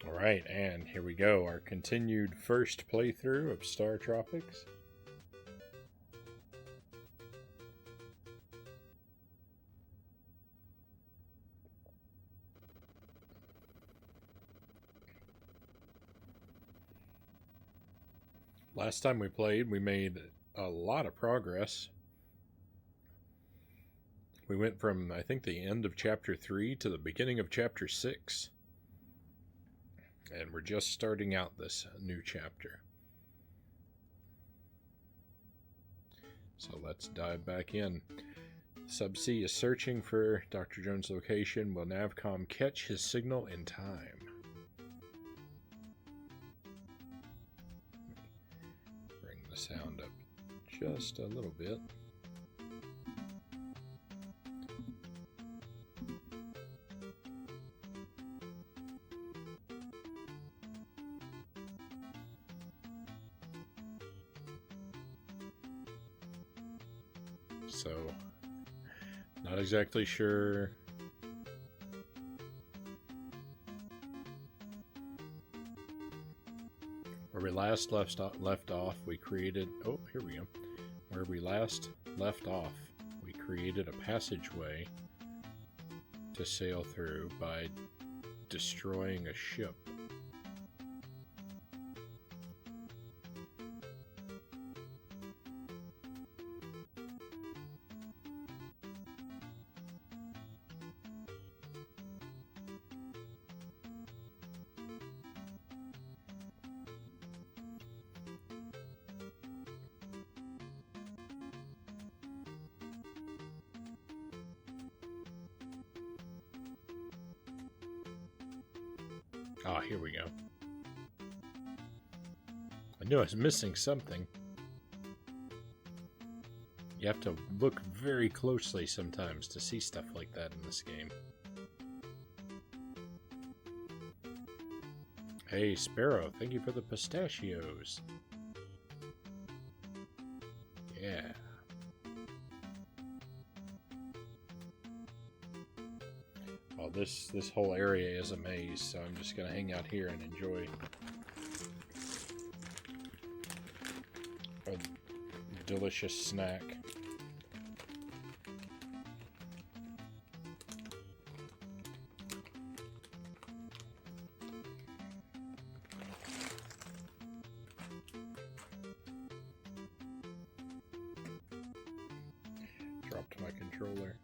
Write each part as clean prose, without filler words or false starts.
Alright, and here we go, our continued first playthrough of StarTropics. Last time we played, we made a lot of progress. We went from, I think, the end of Chapter 3 to the beginning of Chapter 6. And we're just starting out this new chapter. So let's dive back in. Subsea is searching for Dr. Jones' location. Will Navcom catch his signal in time? Bring the sound up just a little bit. So, not exactly sure. Where we last left off, we created... Oh, here we go. Where we last left off, we created a passageway to sail through by destroying a ship. Ah, here we go. I knew I was missing something. You have to look very closely sometimes to see stuff like that in this game. Hey, Sparrow, thank you for the pistachios. Yeah. Well, this whole area is a maze, so I'm just gonna hang out here and enjoy a delicious snack. Dropped my controller.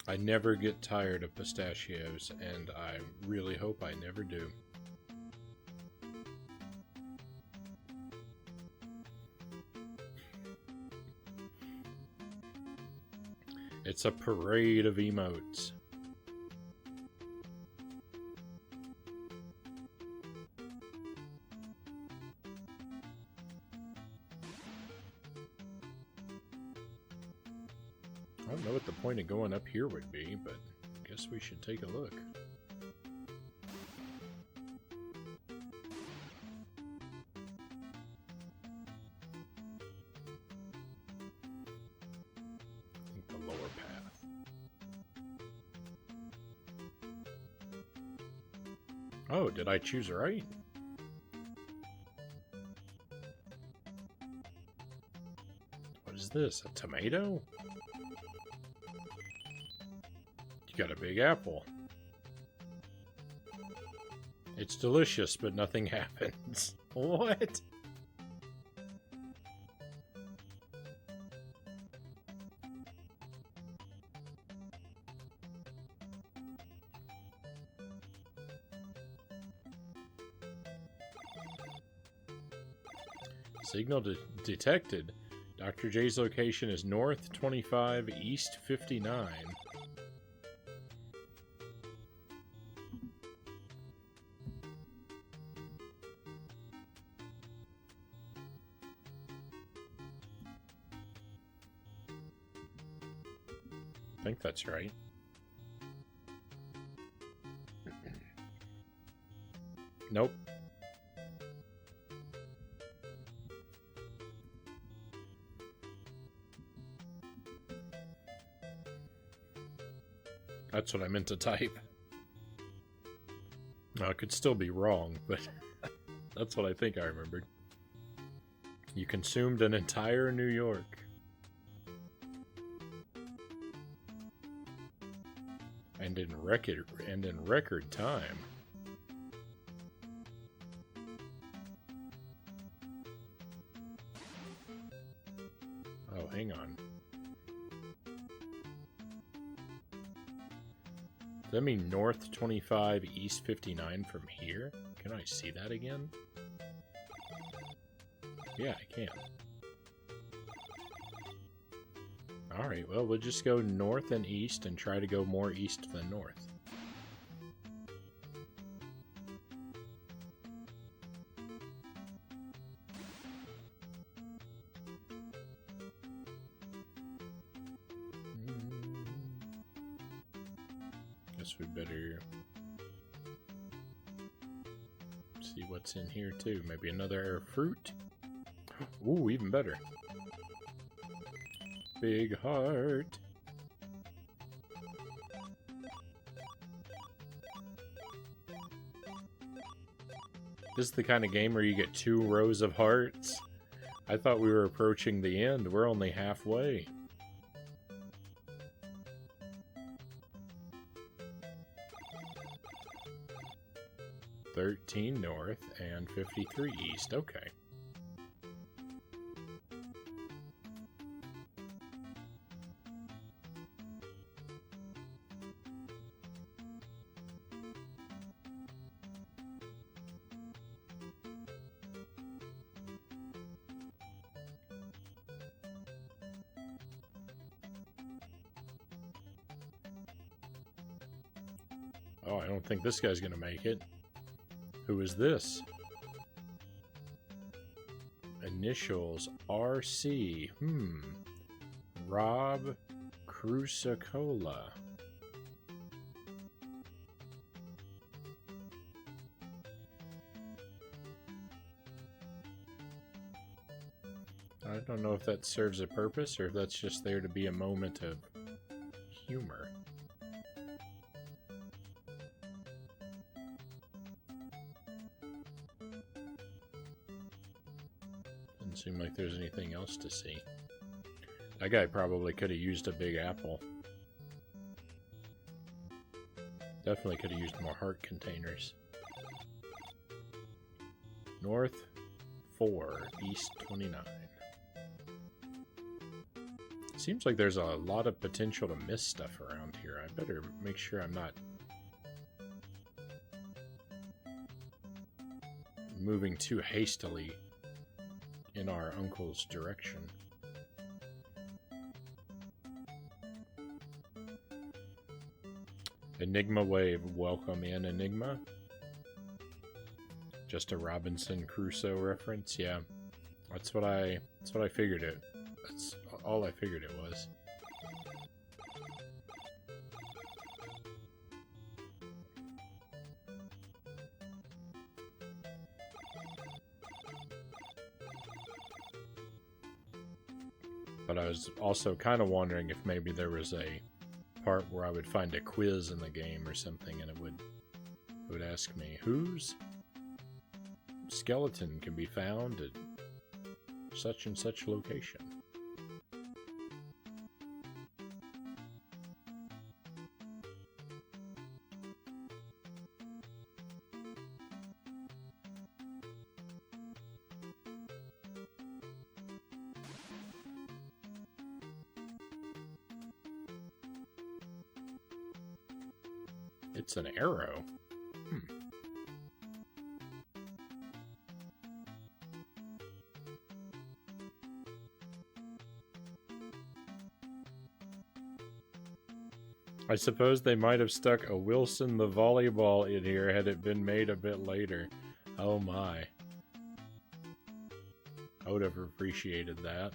I never get tired of pistachios, and I really hope I never do. It's a parade of emotes. I don't know what the point of going up here would be, but I guess we should take a look. I think the lower path. Oh, did I choose right? What is this? A tomato? You got a big apple. It's delicious, but nothing happens. What? Signal detected. Dr. J's location is north 25, east 59. I think that's right. Nope. That's what I meant to type. No, it could still be wrong, but that's what I think I remembered. You consumed an entire New York. And in record time. Oh, hang on. Does that mean north 25, east 59 from here? Can I see that again? Yeah, I can. Alright, well, we'll just go north and east and try to go more east than north. Guess we better see what's in here too. Maybe another fruit. Ooh, even better. Big heart. This is the kind of game where you get 2 rows of hearts. I thought we were approaching the end. We're only halfway. $13 north and $53 east. Okay. Oh, I don't think this guy's gonna make it. Who is this? Initials RC. Rob Crucicola. I don't know if that serves a purpose or if that's just there to be a moment of humor. Doesn't seem like there's anything else to see. That guy probably could have used a big apple. Definitely could have used more heart containers. North 4, east 29. Seems like there's a lot of potential to miss stuff around here. I better make sure I'm not moving too hastily in our uncle's direction. Enigma Wave, welcome in Enigma. Just a Robinson Crusoe reference, yeah. That's what I figured it. That's all I figured it was. But I was also kind of wondering if maybe there was a part where I would find a quiz in the game or something, and it would ask me whose skeleton can be found at such and such location. It's an arrow. I suppose they might have stuck a Wilson the volleyball in here had it been made a bit later. Oh my. I would have appreciated that.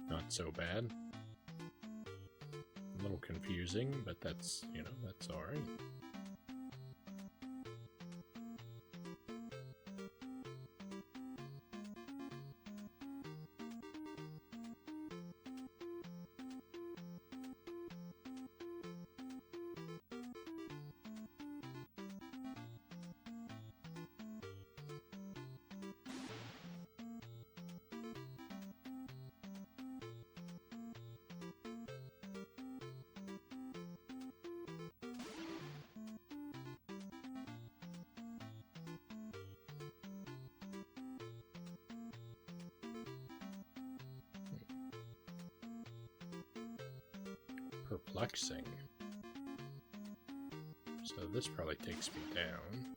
Not so bad. A little confusing, but that's, you know, that's alright. Perplexing. So this probably takes me down.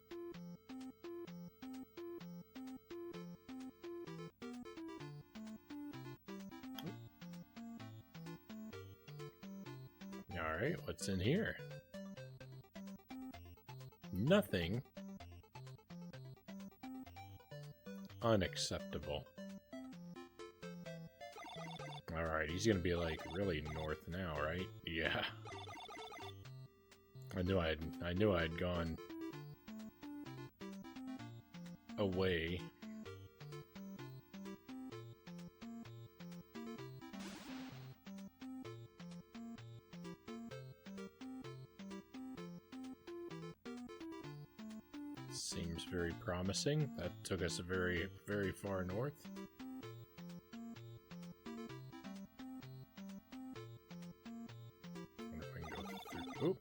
Alright, what's in here? Nothing. Unacceptable. Alright, he's gonna be like really north now, right? Yeah. I knew I had gone away. Seems very promising. That took us very, very far north. Wonder if I can go through. Oop.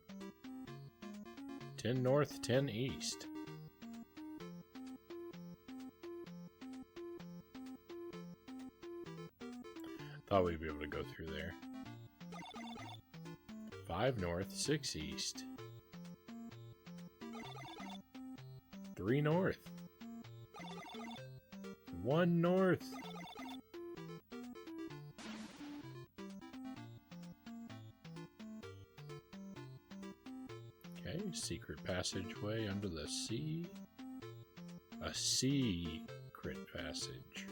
10 north, 10 east. Thought we'd be able to go through there. 5 north, 6 east. 3 north. 1 north. Okay, secret passageway under the sea. A secret passage.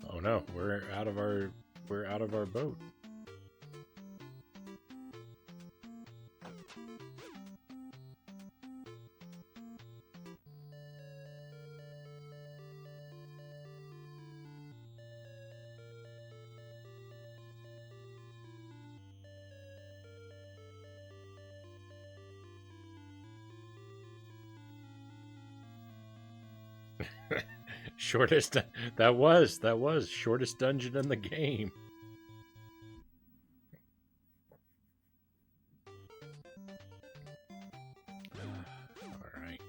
Oh no, we're out of our boat. Shortest, that was shortest dungeon in the game. All right.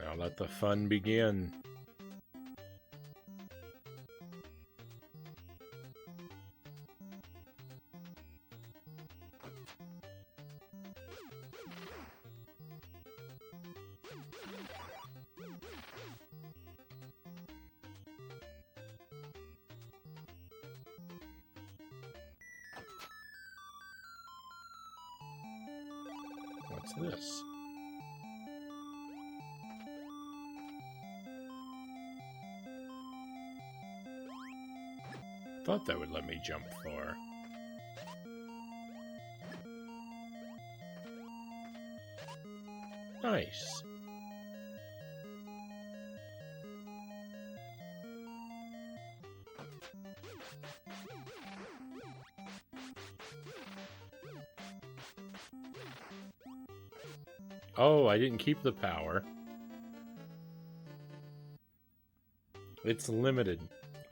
Now let the fun begin. What's this? Thought that would let me jump far. Nice. Oh, I didn't keep the power. It's limited.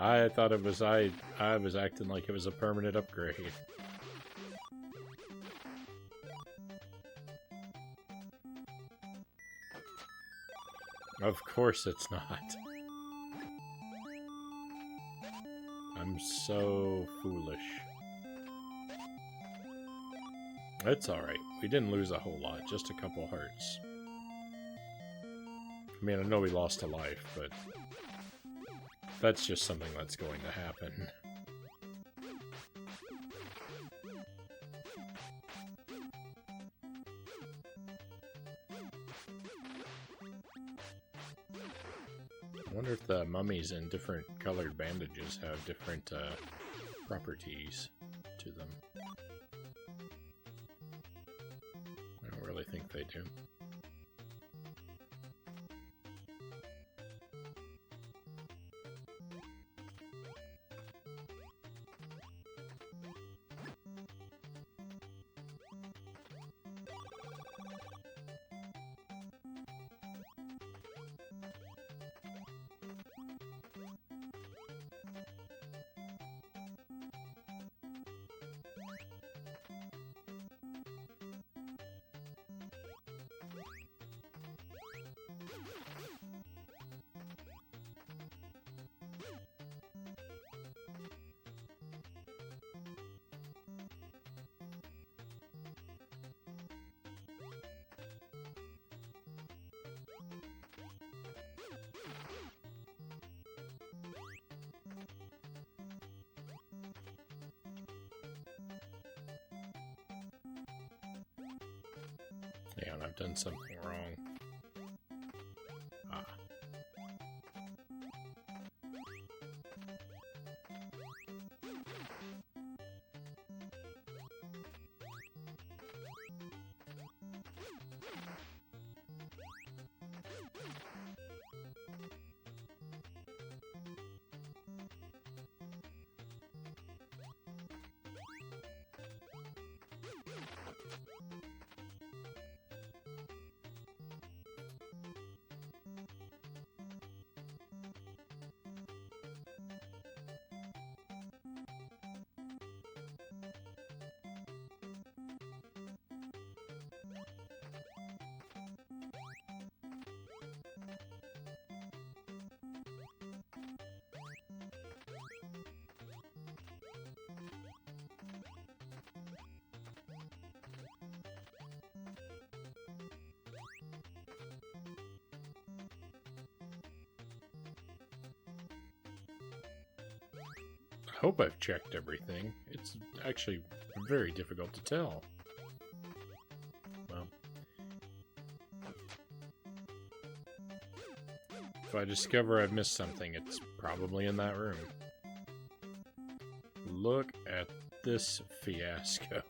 I thought it was I was acting like it was a permanent upgrade. Of course it's not. I'm so foolish. It's alright. We didn't lose a whole lot, just a couple hearts. I mean, I know we lost a life, but that's just something that's going to happen. I wonder if the mummies in different colored bandages have different properties to them. I don't really think they do. Yeah, and I've done something wrong. Ah. I hope I've checked everything. It's actually very difficult to tell. Well, if I discover I've missed something, it's probably in that room. Look at this fiasco.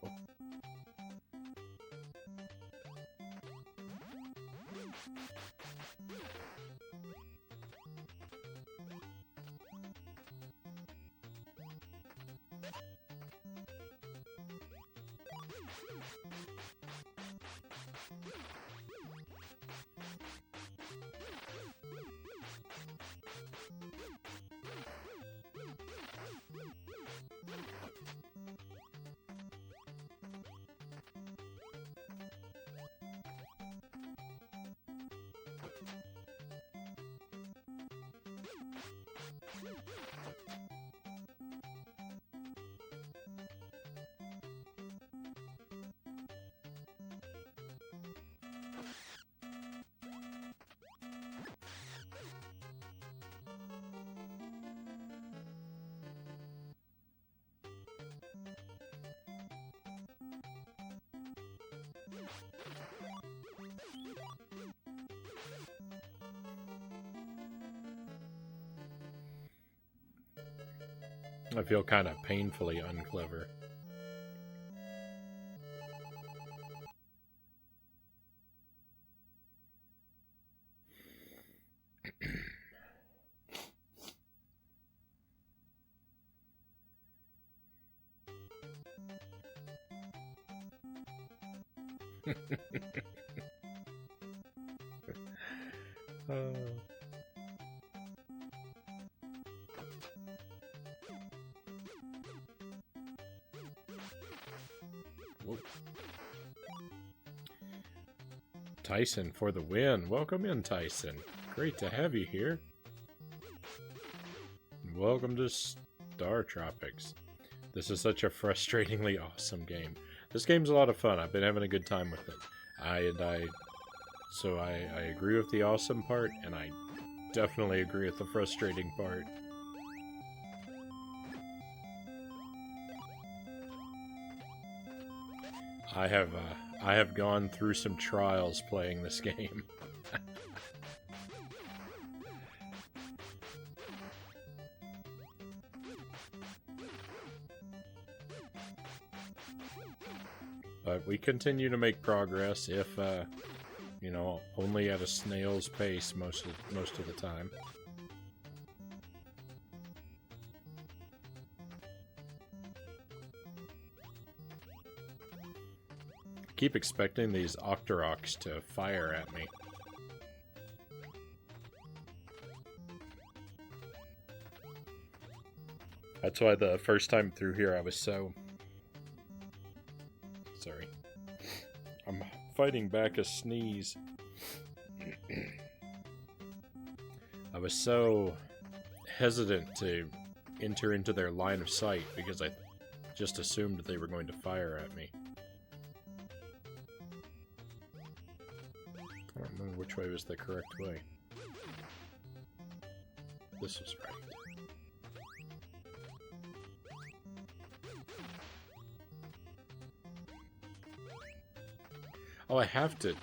I feel kind of painfully unclever. Whoa. Tyson for the win. Welcome in, Tyson. Great to have you here. Welcome to StarTropics. This is such a frustratingly awesome game. This game's a lot of fun. I've been having a good time with it. I agree with the awesome part, and I definitely agree with the frustrating part. I have gone through some trials playing this game. But we continue to make progress, if you know, only at a snail's pace most of the time. Keep expecting these Octoroks to fire at me. That's why the first time through here I was so... Sorry. I'm fighting back a sneeze. I was so hesitant to enter into their line of sight because I just assumed that they were going to fire at me. I don't remember which way was the correct way. This was right. Oh, I have to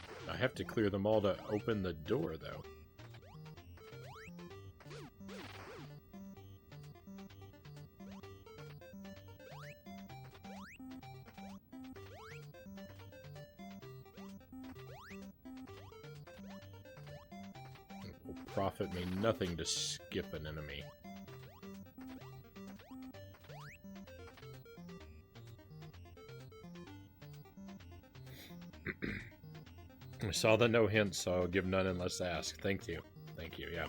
clear them all to open the door, though. It will profit me nothing to skip an enemy. I saw the no hints, so I'll give none unless asked. Thank you. Thank you, yeah.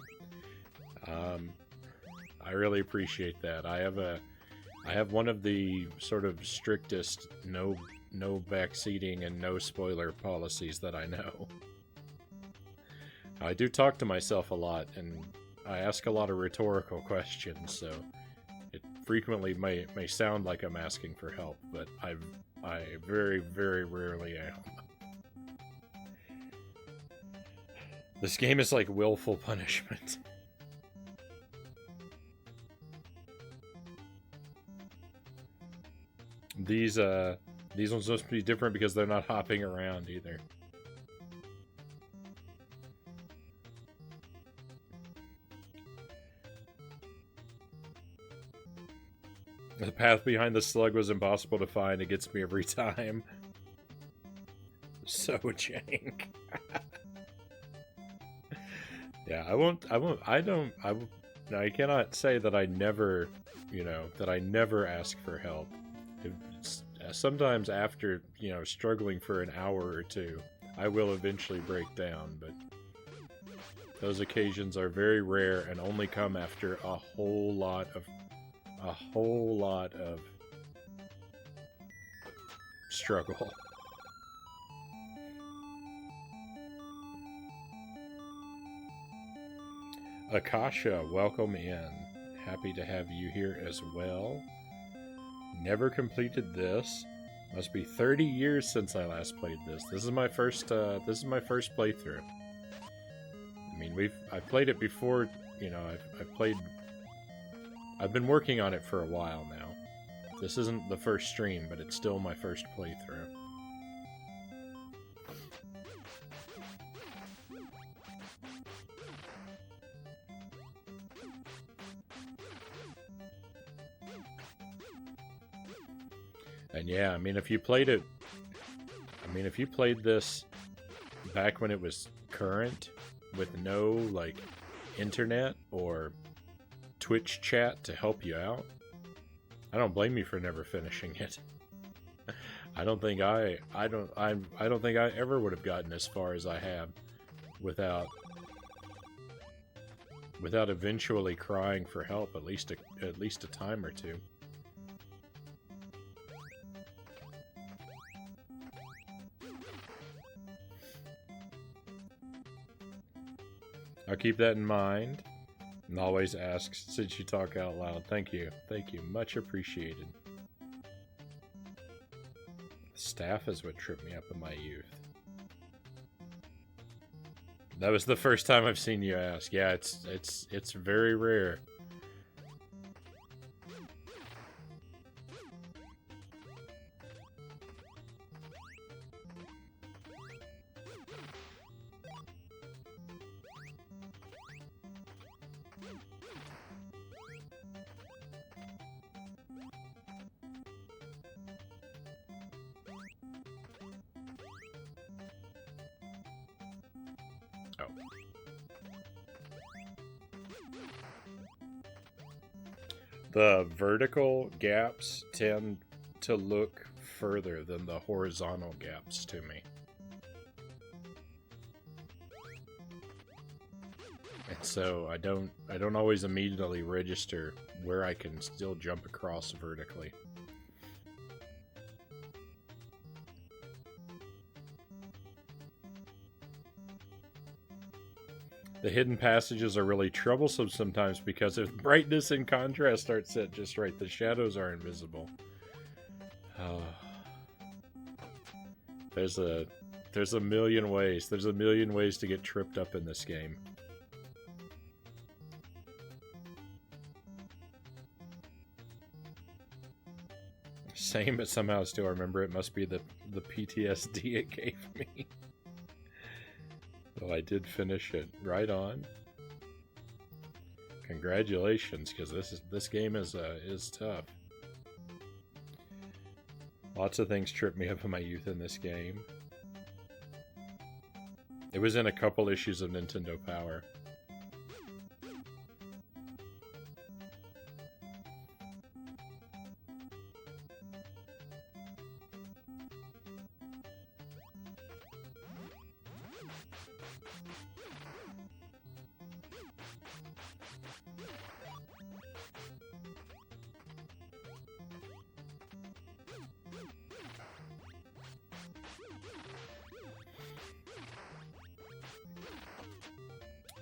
I really appreciate that. I have one of the sort of strictest no backseating and no spoiler policies that I know. I do talk to myself a lot, and I ask a lot of rhetorical questions, so it frequently may sound like I'm asking for help, but I very, very rarely am. This game is like willful punishment. These ones must be different because they're not hopping around either. The path behind the slug was impossible to find. It gets me every time. So jank. Yeah, I cannot say that I never, that I never ask for help. Sometimes after, struggling for an hour or two, I will eventually break down, but those occasions are very rare and only come after a whole lot of struggle. Akasha, welcome in. Happy to have you here as well. Never completed this. Must be 30 years since I last played this. This is my first playthrough. I mean, I've played it before, I've been working on it for a while now. This isn't the first stream, but it's still my first playthrough. And yeah, I mean, if you played this back when it was current, with no, internet or Twitch chat to help you out, I don't blame you for never finishing it. I don't think I ever would have gotten as far as I have without eventually crying for help at least a time or two. I'll keep that in mind and always ask since you talk out loud. Thank you. Thank you. Much appreciated. Staff is what tripped me up in my youth. That was the first time I've seen you ask. Yeah, it's very rare. The vertical gaps tend to look further than the horizontal gaps to me. And so I don't always immediately register where I can still jump across vertically. The hidden passages are really troublesome sometimes because if brightness and contrast aren't set just right, the shadows are invisible. There's a million ways. There's a million ways to get tripped up in this game. Same, but somehow still remember it must be the PTSD it gave me. Well, I did finish it. Right on. Congratulations, because this game is tough. Lots of things tripped me up in my youth in this game. It was in a couple issues of Nintendo Power.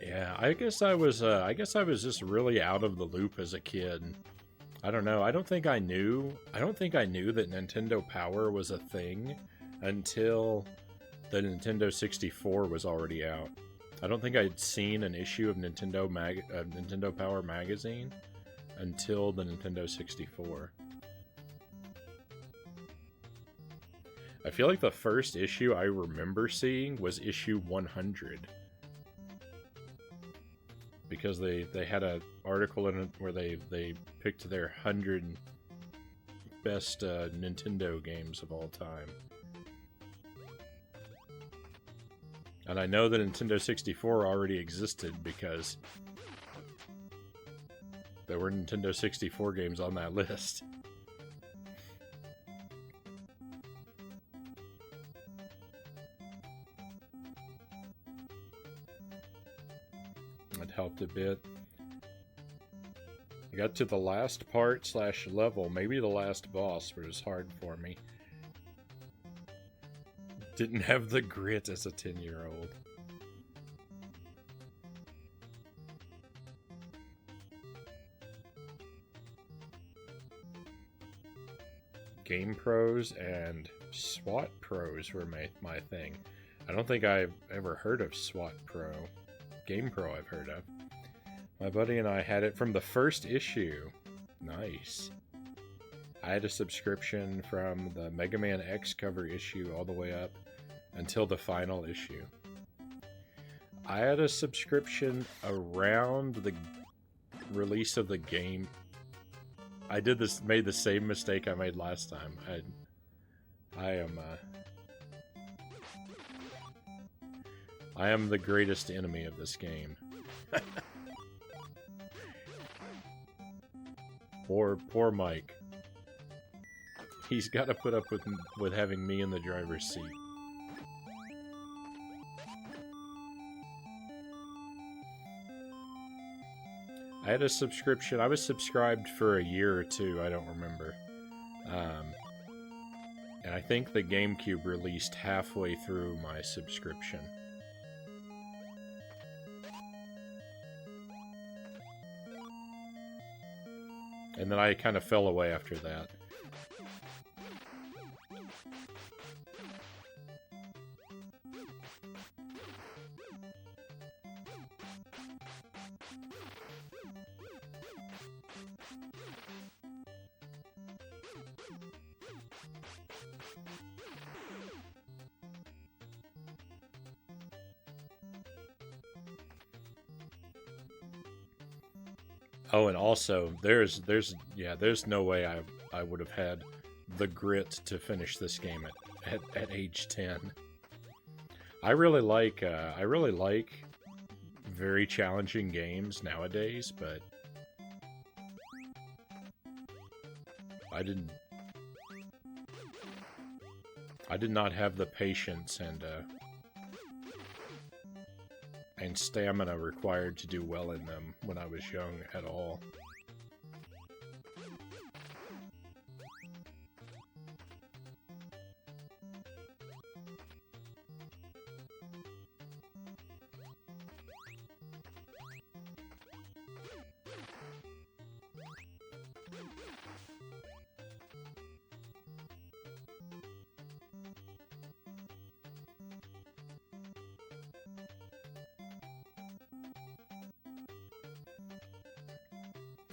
Yeah, I guess I was just really out of the loop as a kid. I don't know. I don't think I knew that Nintendo Power was a thing until the Nintendo 64 was already out. I don't think I'd seen an issue of Nintendo Power magazine until the Nintendo 64. I feel like the first issue I remember seeing was issue 100. Because they had an article in it where they picked their 100 best Nintendo games of all time. And I know that Nintendo 64 already existed because there were Nintendo 64 games on that list. It helped a bit. I got to the last part / level, maybe the last boss, but it was hard for me. Didn't have the grit as a 10-year-old. Game Pros and SWAT Pros were my thing. I don't think I've ever heard of SWAT Pro. Game Pro I've heard of. My buddy and I had it from the first issue. Nice. I had a subscription from the Mega Man X cover issue all the way up until the final issue. I had a subscription around the release of the game. I made the same mistake I made last time. I am the greatest enemy of this game. Poor Mike. He's got to put up with having me in the driver's seat. I had a subscription. I was subscribed for a year or two. I don't remember. And I think the GameCube released halfway through my subscription. And then I kind of fell away after that. Oh, and also, there's no way I would have had the grit to finish this game at age 10. I really like very challenging games nowadays, but I did not have the patience and stamina required to do well in them when I was young at all.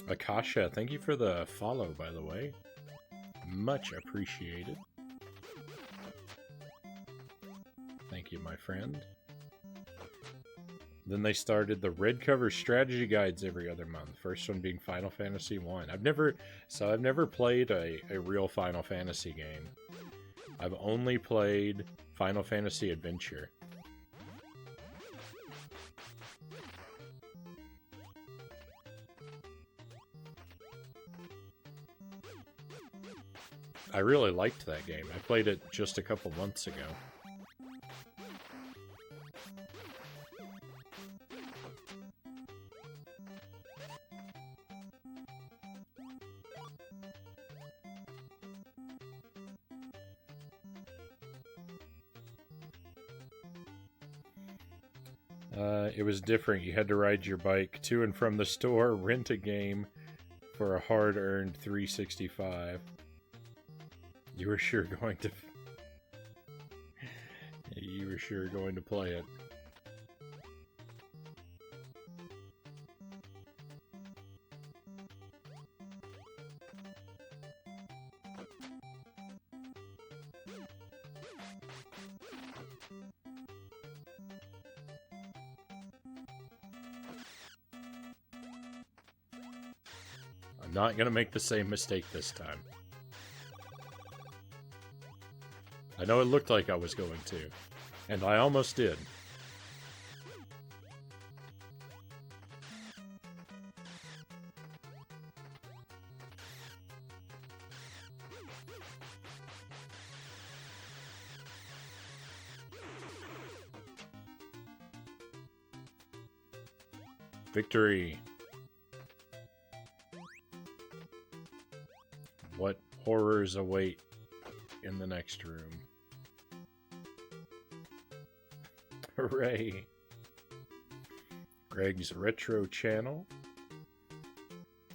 Akasha, thank you for the follow, by the way. Much appreciated. Thank you, my friend. Then they started the red cover strategy guides every other month. First one being Final Fantasy 1. I've never played a real Final Fantasy game. I've only played Final Fantasy Adventure. I really liked that game. I played it just a couple months ago. It was different. You had to ride your bike to and from the store, rent a game for a hard-earned $3.65. You were sure going to... You were sure going to play it. I'm not going to make the same mistake this time. I know it looked like I was going to, and I almost did. Victory! What horrors await in the next room? Hooray! Greg's Retro Channel.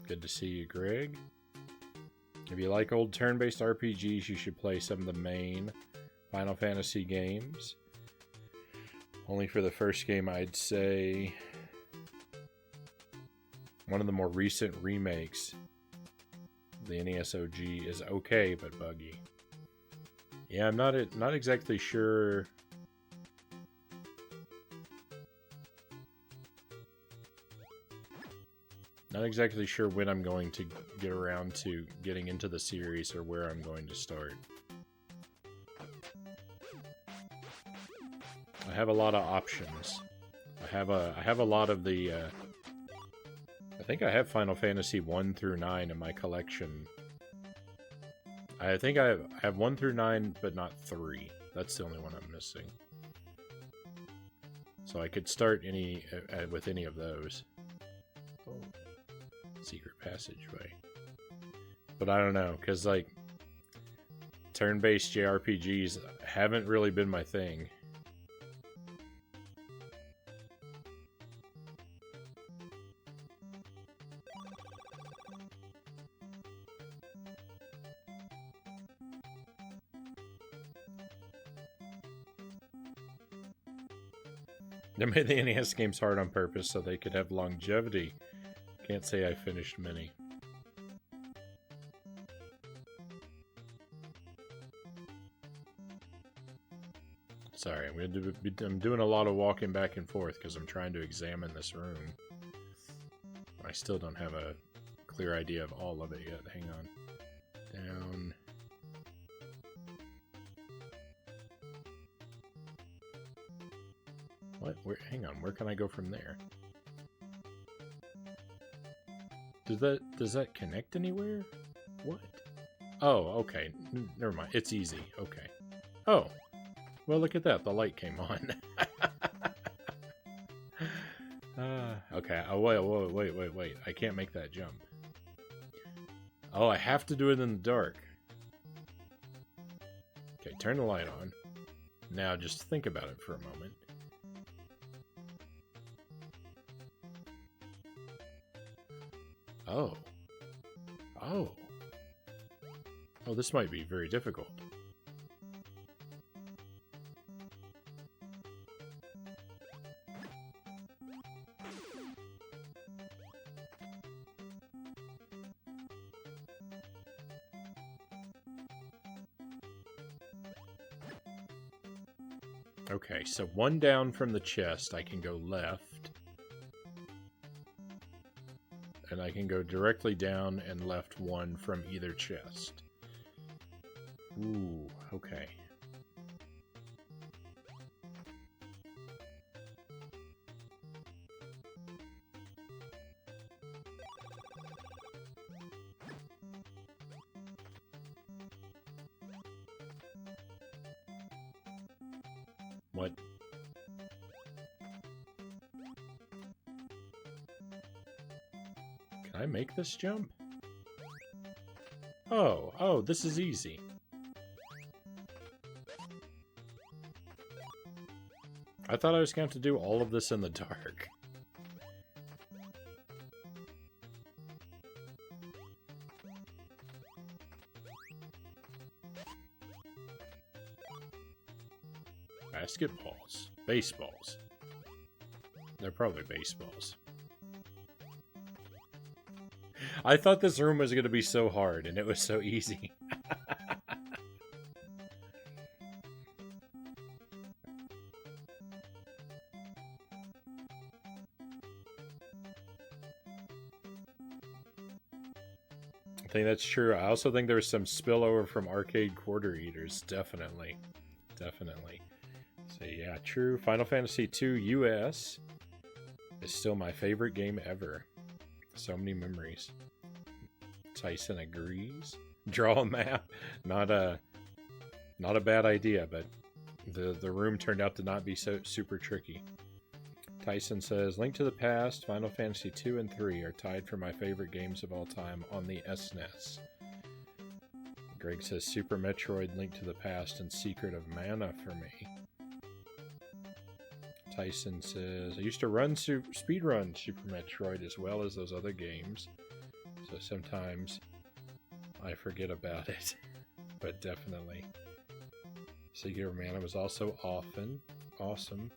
Good to see you, Greg. If you like old turn-based RPGs, you should play some of the main Final Fantasy games. Only for the first game, I'd say one of the more recent remakes, the NES OG, is okay but buggy. Yeah, I'm not exactly sure. Not exactly sure when I'm going to get around to getting into the series or where I'm going to start. I have a lot of options. I have a lot of the I think I have Final Fantasy 1 through 9 in my collection. I think I have 1 through 9, but not 3. That's the only one I'm missing. So I could start with any of those. Oh, secret passageway. But I don't know, because like turn-based JRPGs haven't really been my thing. They made the NES games hard on purpose so they could have longevity. Can't say I finished many. Sorry, I'm doing a lot of walking back and forth because I'm trying to examine this room. I still don't have a clear idea of all of it yet. Hang on. Down. What? Hang on. Where can I go from there? Does that connect anywhere? What? Oh, okay. Never mind. It's easy. Okay. Oh. Well, look at that. The light came on. Okay. Oh, wait. I can't make that jump. Oh, I have to do it in the dark. Okay, turn the light on. Now just think about it for a moment. Oh. Oh. Oh, this might be very difficult. Okay, so one down from the chest, I can go left. And I can go directly down and left one from either chest. Ooh, okay. What? Can I make this jump? Oh, this is easy. I thought I was going to have to do all of this in the dark. Basketballs. Baseballs. They're probably baseballs. I thought this room was going to be so hard, and it was so easy. I think that's true. I also think there's some spillover from arcade quarter eaters. Definitely. Definitely. So yeah, true. Final Fantasy II US is still my favorite game ever. So many memories. Tyson agrees. Draw a map. Not a bad idea, but the room turned out to not be so super tricky. Tyson says, Link to the Past, Final Fantasy 2 and 3 are tied for my favorite games of all time on the SNES. Greg says, Super Metroid, Link to the Past, and Secret of Mana for me. Tyson says, I used to speedrun Super Metroid as well as those other games, so sometimes I forget about it, but definitely. Secret of Mana was also awesome.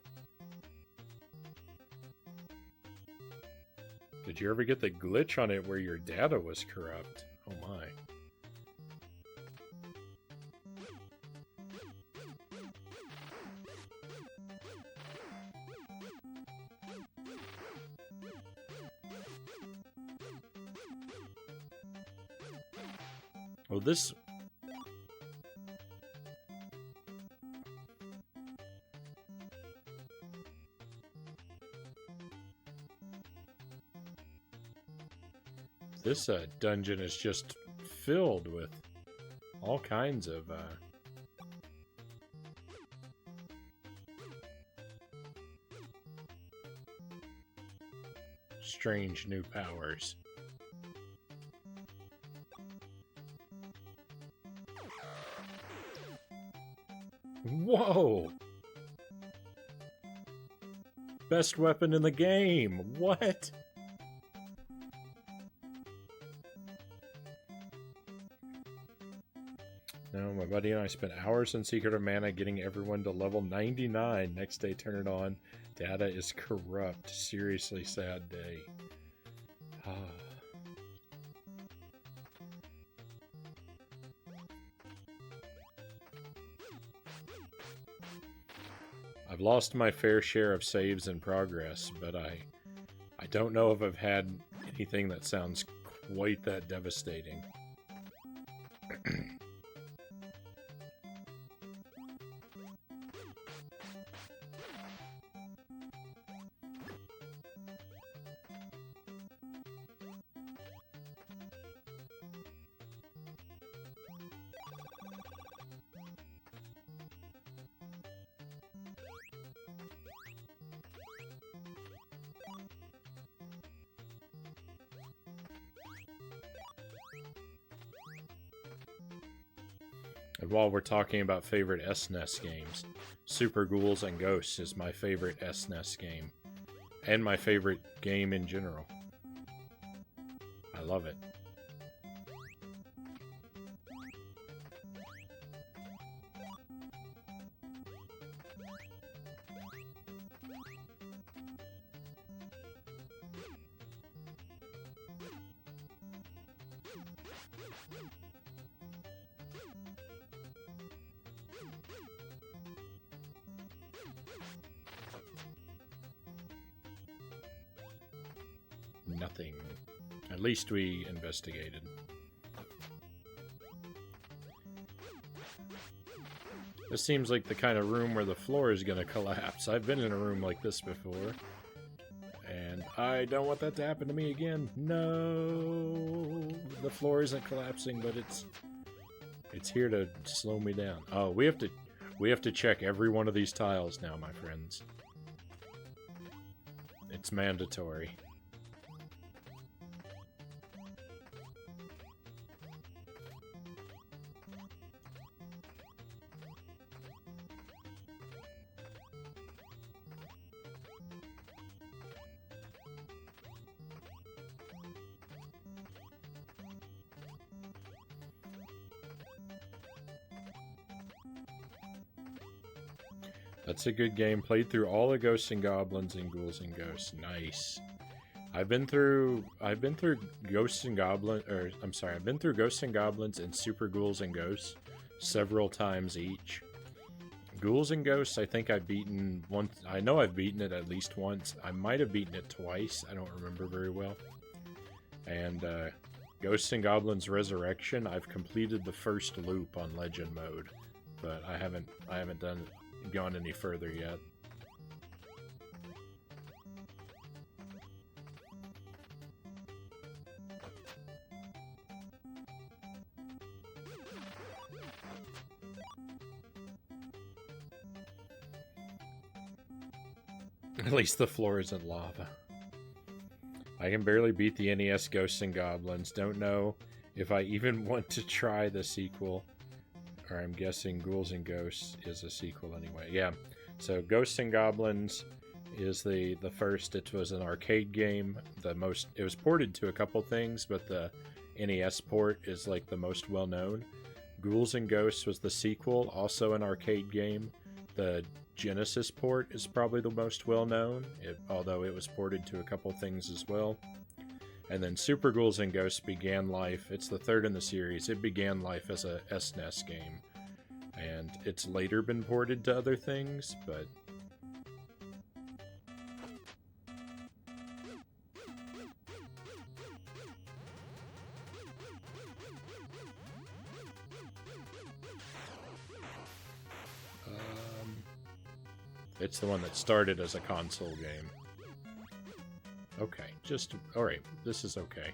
Did you ever get the glitch on it where your data was corrupt? Oh my. Well, this... This dungeon is just filled with all kinds of strange new powers. Whoa! Best weapon in the game! What? No, my buddy and I spent hours in Secret of Mana getting everyone to level 99. Next day, turn it on. Data is corrupt. Seriously sad day. I've lost my fair share of saves in progress, but I don't know if I've had anything that sounds quite that devastating. And while we're talking about favorite SNES games, Super Ghouls and Ghosts is my favorite SNES game. And my favorite game in general. I love it. Nothing. At least we investigated. This seems like the kind of room where the floor is going to collapse. I've been in a room like this before. And I don't want that to happen to me again. No! The floor isn't collapsing, but it's here to slow me down. Oh, we have to check every one of these tiles now, my friends. It's mandatory. That's a good game. Played through all the Ghosts and Goblins and Ghouls and Ghosts. Nice. I've been through Ghosts and Goblins, or I'm sorry, I've been through Ghosts and Goblins and Super Ghouls and Ghosts several times each. Ghouls and Ghosts, I think I've beaten once. I know I've beaten it at least once. I might have beaten it twice. I don't remember very well. And Ghosts and Goblins Resurrection, I've completed the first loop on Legend mode, but I haven't gone any further yet. At least the floor isn't lava. I can barely beat the NES Ghosts and Goblins. Don't know if I even want to try the sequel. Or I'm guessing Ghouls and Ghosts is a sequel anyway. Yeah. So Ghosts and Goblins is the first. It was an arcade game. It was ported to a couple things, but the NES port is like the most well known. Ghouls and Ghosts was the sequel, also an arcade game. The Genesis port is probably the most well known, although it was ported to a couple things as well. And then Super Ghouls and Ghosts began life. It's the third in the series. It began life as a SNES game. And it's later been ported to other things, but... it's the one that started as a console game. Okay, alright, this is okay.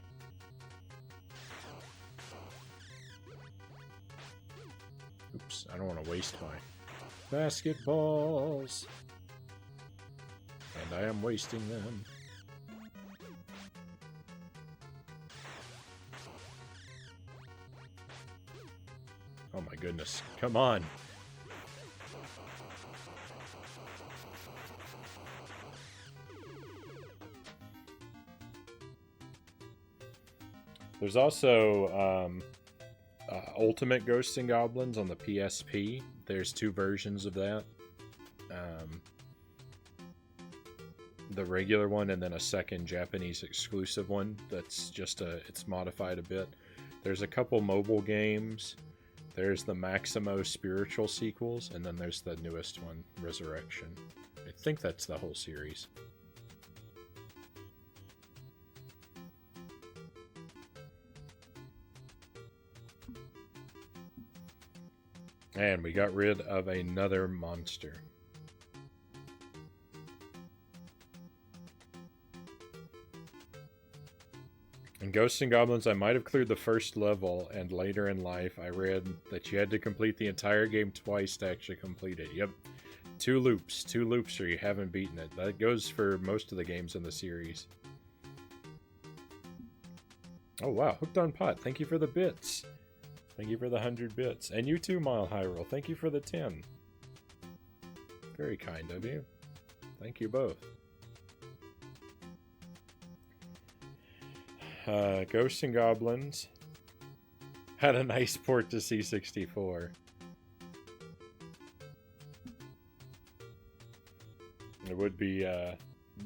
games. I don't want to waste my basketballs. And I am wasting them. Oh my goodness. Come on. There's also Ultimate Ghosts and Goblins on the PSP. There's 2 versions of that. The regular one and then a second Japanese exclusive one that's just it's modified a bit. There's a couple mobile games. There's the Maximo spiritual sequels, and then there's the newest one, Resurrection. I think that's the whole series. And we got rid of another monster. In Ghosts and Goblins, I might have cleared the first level, and later in life, I read that you had to complete the entire game twice to actually complete it. Yep. 2 loops or you haven't beaten it. That goes for most of the games in the series. Oh wow, Hooked on Pot, thank you for the bits. Thank you for the 100 bits. And you too, Mile Hyrule, thank you for the 10. Very kind of you. Thank you both. Ghosts and Goblins had a nice port to C64. It would be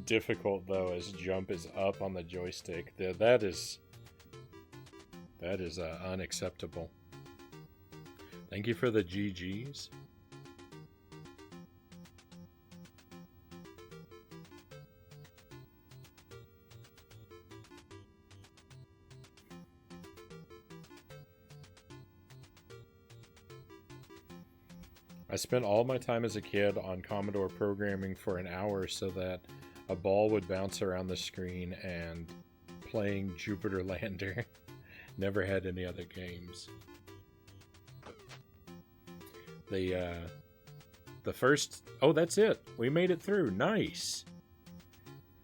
difficult though, as jump is up on the joystick. That is unacceptable. Thank you for the GGs. I spent all my time as a kid on Commodore programming for an hour so that a ball would bounce around the screen and playing Jupiter Lander. Never had any other games. The first... Oh, that's it! We made it through! Nice!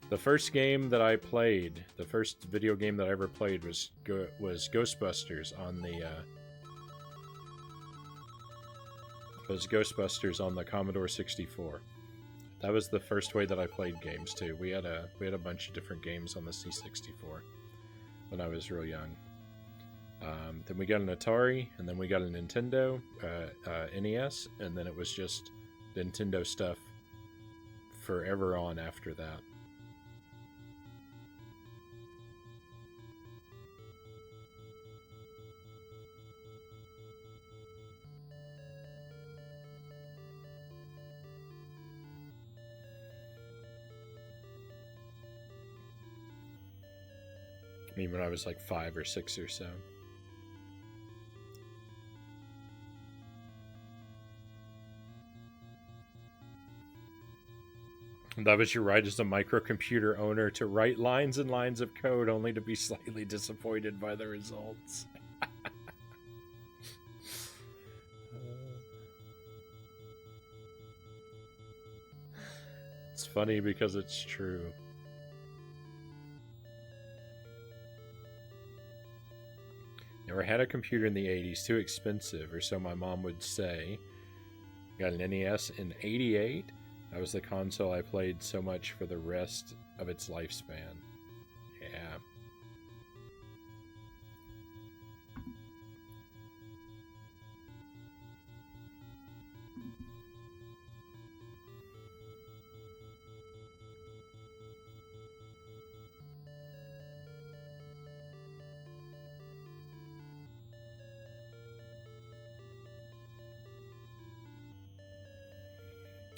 The first game that I played, the first video game that I ever played was Ghostbusters on the... was Ghostbusters on the Commodore 64. That was the first way that I played games too. We had a bunch of different games on the C64 when I was real young. Then we got an Atari, and then we got a Nintendo NES, and then it was just Nintendo stuff forever on after that. I mean, when I was like 5 or 6 or so. That was your right as a microcomputer owner to write lines and lines of code only to be slightly disappointed by the results. It's funny because it's true. Never had a computer in the 80s, too expensive, or so my mom would say. Got an NES in '88. That was the console I played so much for the rest of its lifespan. Yeah.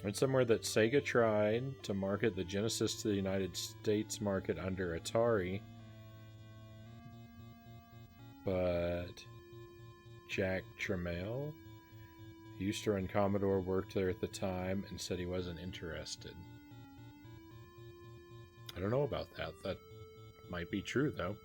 Read somewhere that Sega tried to market the Genesis to the United States market under Atari, but Jack Tramiel, who used to run Commodore, worked there at the time and said he wasn't interested. I don't know about that. That might be true, though.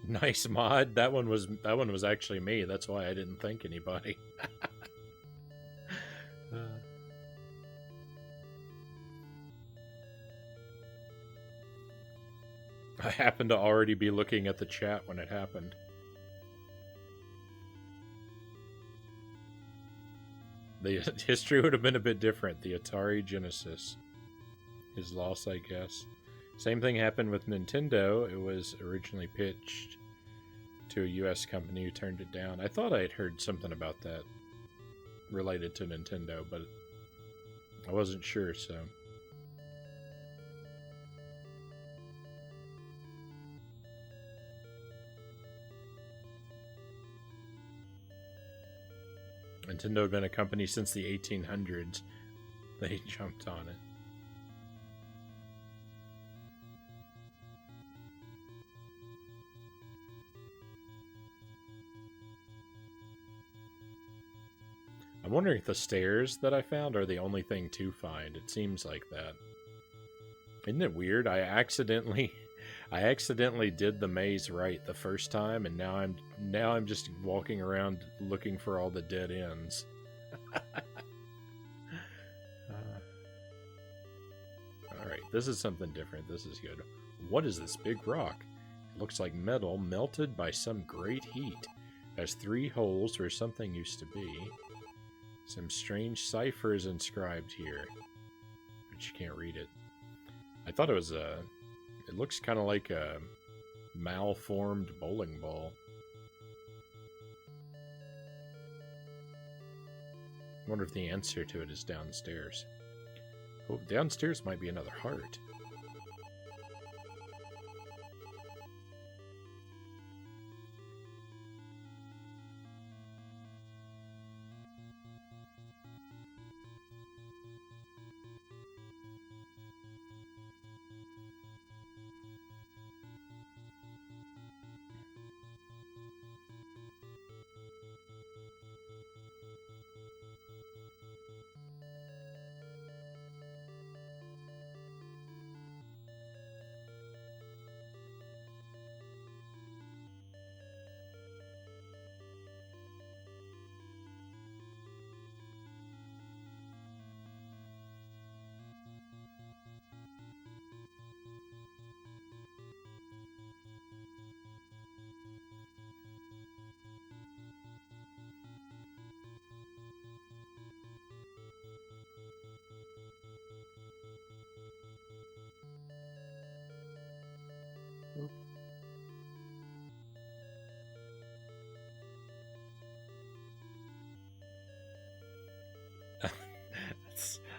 Nice mod. That one was actually me. That's why I didn't thank anybody. I happened to already be looking at the chat when it happened. The history would have been a bit different. The Atari Genesis. His loss, I guess. Same thing happened with Nintendo. It was originally pitched to a US company who turned it down. I thought I had heard something about that related to Nintendo, but I wasn't sure, so... Nintendo had been a company since the 1800s. They jumped on it. I'm wondering if the stairs that I found are the only thing to find. It seems like that. Isn't it weird? I accidentally did the maze right the first time, and now I'm just walking around looking for all the dead ends. Alright, this is something different. This is good. What is this big rock? It looks like metal melted by some great heat. It has 3 holes where something used to be. Some strange cipher is inscribed here, but you can't read it. I thought it was a... It looks kind of like a malformed bowling ball. I wonder if the answer to it is downstairs. Oh, downstairs might be another heart.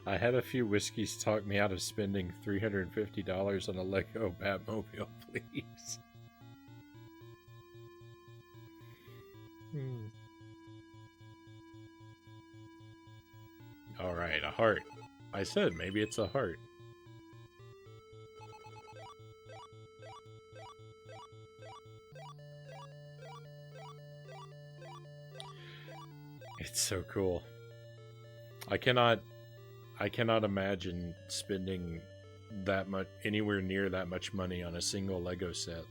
I had a few whiskeys talk me out of spending $350 on a Lego Batmobile, please. Alright, a heart. I said maybe it's a heart. It's so cool. I cannot imagine spending that much, anywhere near that much money on a single Lego set.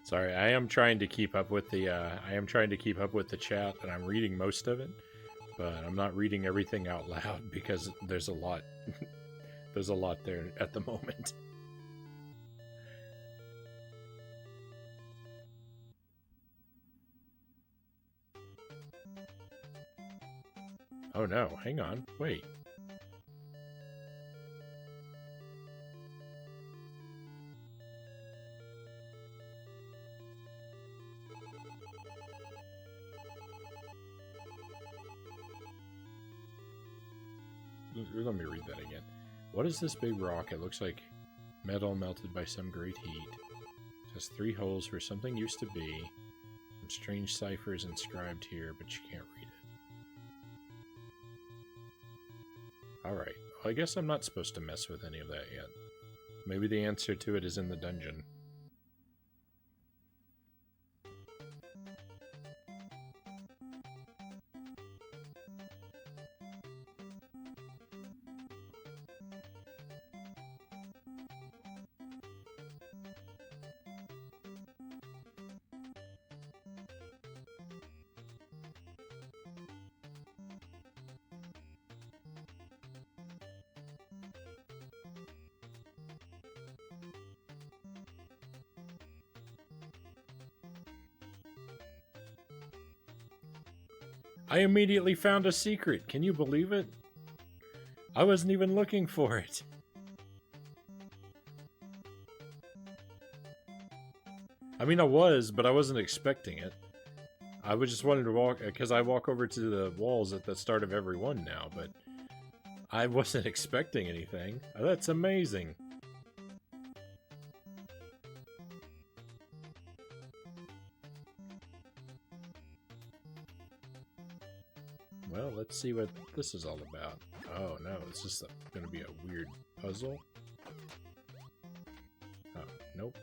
Sorry, I am trying to keep up with the chat, and I'm reading most of it, but I'm not reading everything out loud because there's a lot there's a lot there at the moment. Oh no, hang on. Wait. let me read that again. What is this big rock? It looks like metal melted by some great heat. It has 3 holes where something used to be. Some strange ciphers inscribed here, but you can't read it. Alright, well, I guess I'm not supposed to mess with any of that yet. Maybe the answer to it is in the dungeon. I immediately found a secret. Can you believe it? I wasn't even looking for it. I mean, I was, but I wasn't expecting it. I was just wanting to walk, because I walk over to the walls at the start of every one now, but I wasn't expecting anything. That's amazing. Well, let's see what this is all about. Oh no, it's just going to be a weird puzzle. Oh, nope.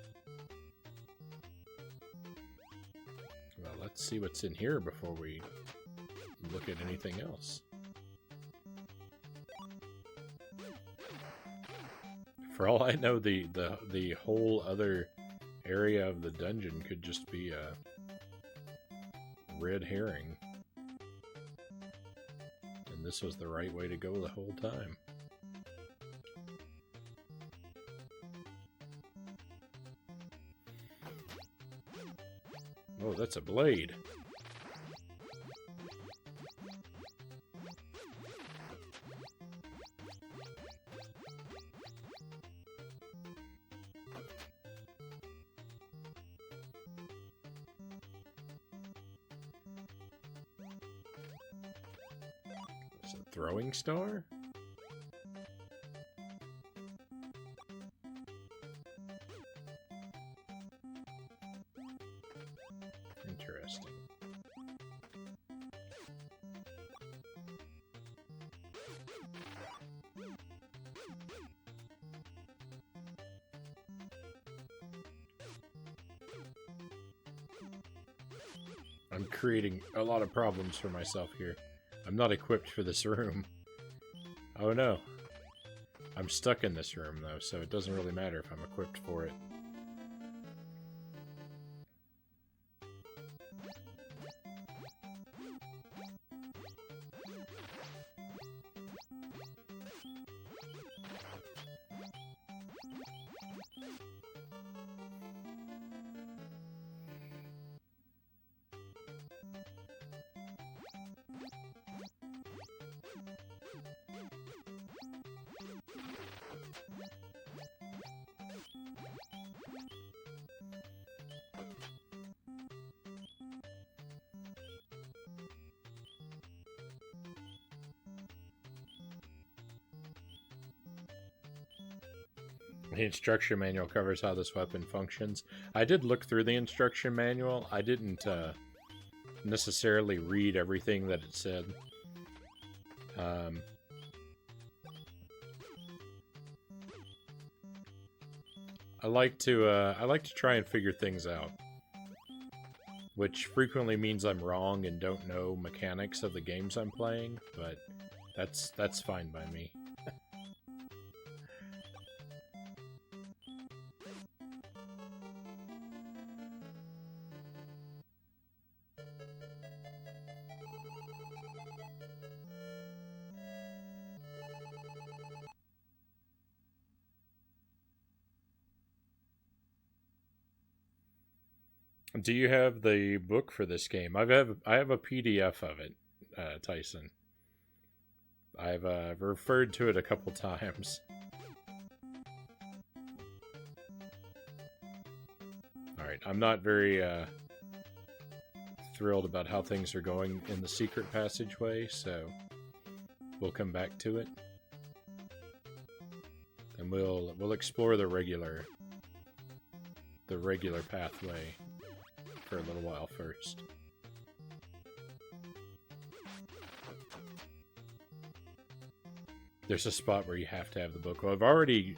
Well, let's see what's in here before we look at anything else. For all I know, the whole other area of the dungeon could just be a red herring. And this was the right way to go the whole time. Oh, that's a blade. It's a throwing star? Interesting. I'm creating a lot of problems for myself here. I'm not equipped for this room. Oh no. I'm stuck in this room though, so it doesn't really matter if I'm equipped for it. The instruction manual covers how this weapon functions. I did look through the instruction manual. I didn't necessarily read everything that it said. I like to try and figure things out, which frequently means I'm wrong and don't know mechanics of the games I'm playing, but that's fine by me. Do you have the book for this game? I have a PDF of it, Tyson. I've referred to it a couple times. Alright, I'm not very thrilled about how things are going in the secret passageway, so we'll come back to it. And we'll explore the regular pathway for a little while first. There's a spot where you have to have the book. Well, I've already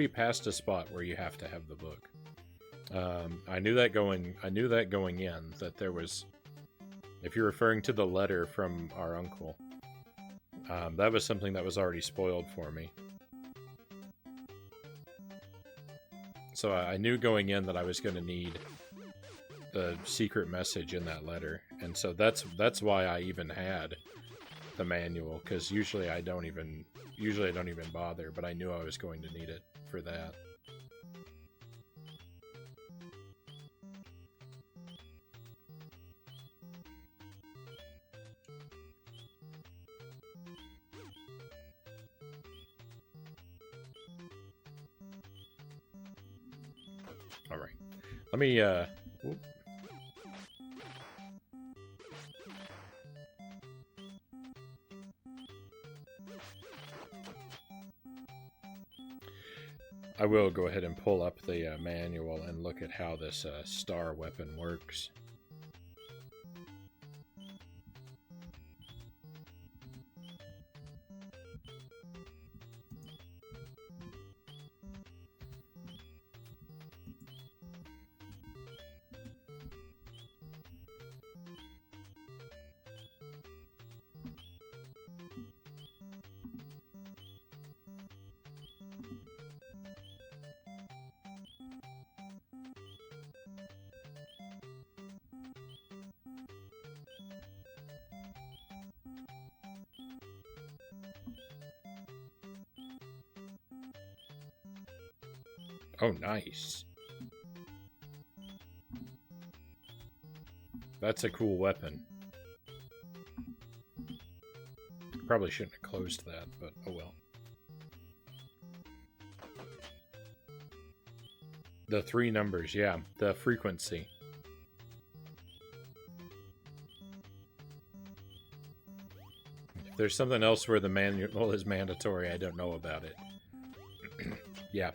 passed a spot where you have to have the book. I knew that going in, that there was, if you're referring to the letter from our uncle, that was something that was already spoiled for me. So I knew going in that I was going to need the secret message in that letter, and so that's why I even had the manual, because usually I don't even bother, but I knew I was going to need it for that. All right, let me oop. I will go ahead and pull up the manual and look at how this star weapon works. Oh, nice. That's a cool weapon. Probably shouldn't have closed that, but oh well. The 3 numbers, yeah. The frequency. If there's something else where the manual is mandatory, I don't know about it. Yeah.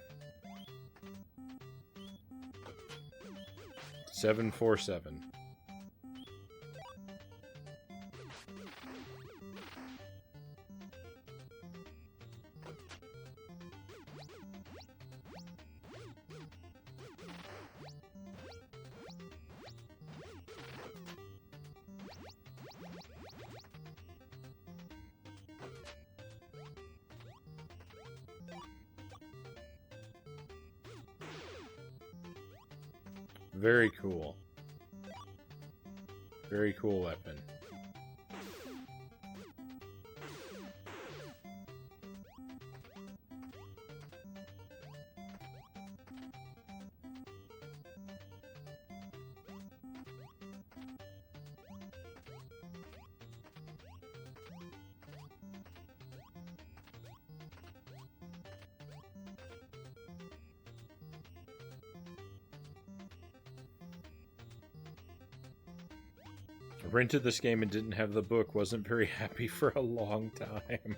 747. Very cool. Very cool weapon. I rented this game and didn't have the book. Wasn't very happy for a long time.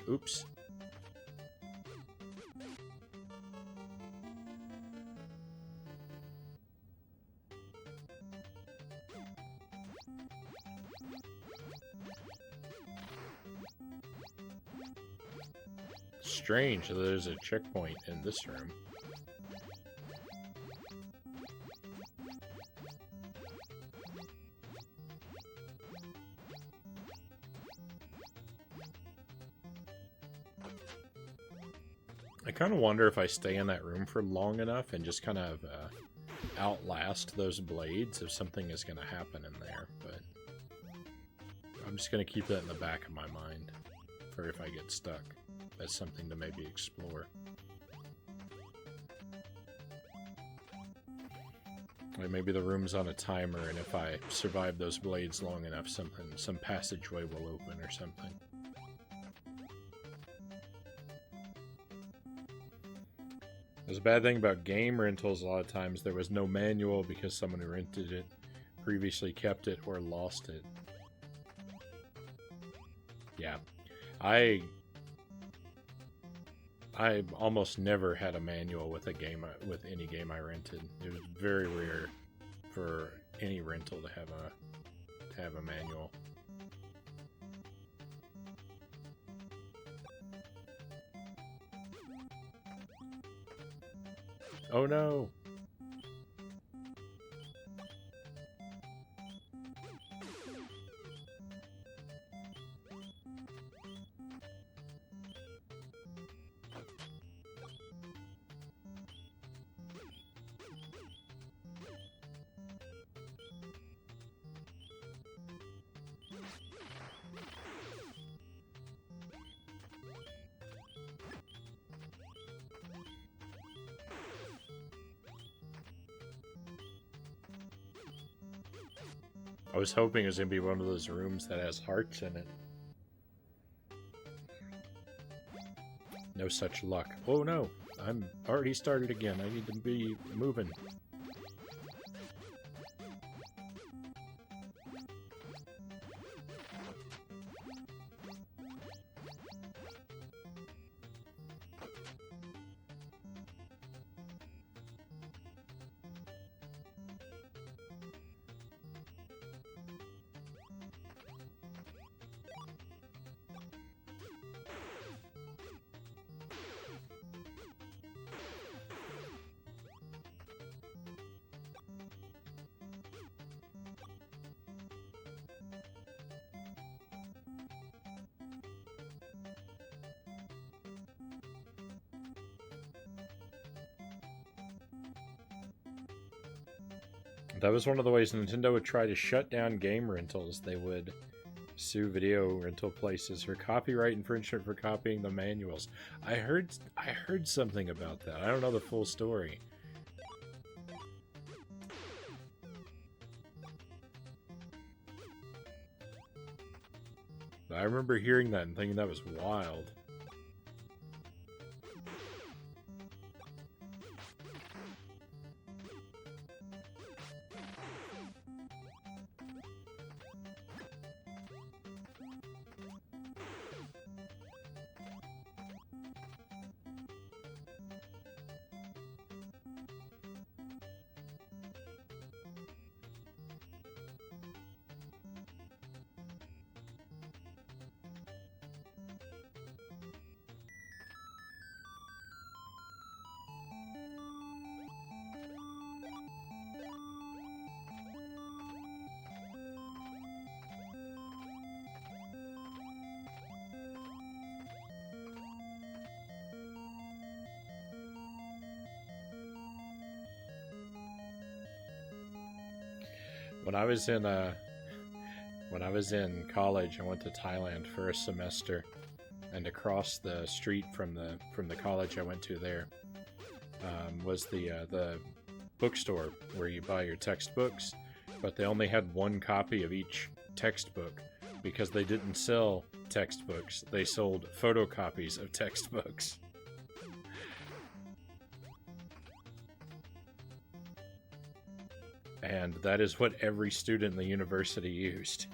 Oops. Strange that there's a checkpoint in this room. I kind of wonder if I stay in that room for long enough and just kind of outlast those blades, if something is going to happen in there, but I'm just going to keep that in the back of my mind for if I get stuck. That's something to maybe explore. Like maybe the room's on a timer, and if I survive those blades long enough, some passageway will open or something. There's a bad thing about game rentals. A lot of times there was no manual because someone who rented it previously kept it or lost it. Yeah, I almost never had a manual with any game I rented. It was very rare for any rental to have a manual. Oh no! I was hoping it was going to be one of those rooms that has hearts in it. No such luck. Oh no! I'm already started again. I need to be moving. That was one of the ways Nintendo would try to shut down game rentals. They would sue video rental places for copyright infringement for copying the manuals. I heard something about that. I don't know the full story. I remember hearing that and thinking that was wild. When I was in college, I went to Thailand for a semester, and across the street from the college I went to there was the bookstore where you buy your textbooks, but they only had one copy of each textbook because they didn't sell textbooks; they sold photocopies of textbooks. And that is what every student in the university used.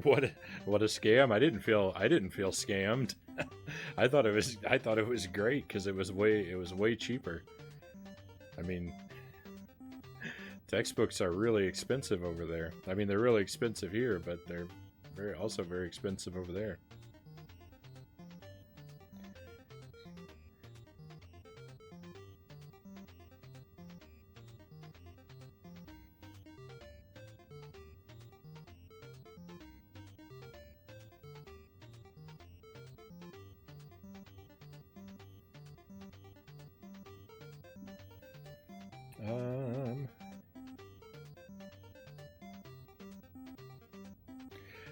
What a scam. I didn't feel scammed. I thought it was great because it was way cheaper. I mean, textbooks are really expensive over there. I mean, they're really expensive here, but they're also very expensive over there.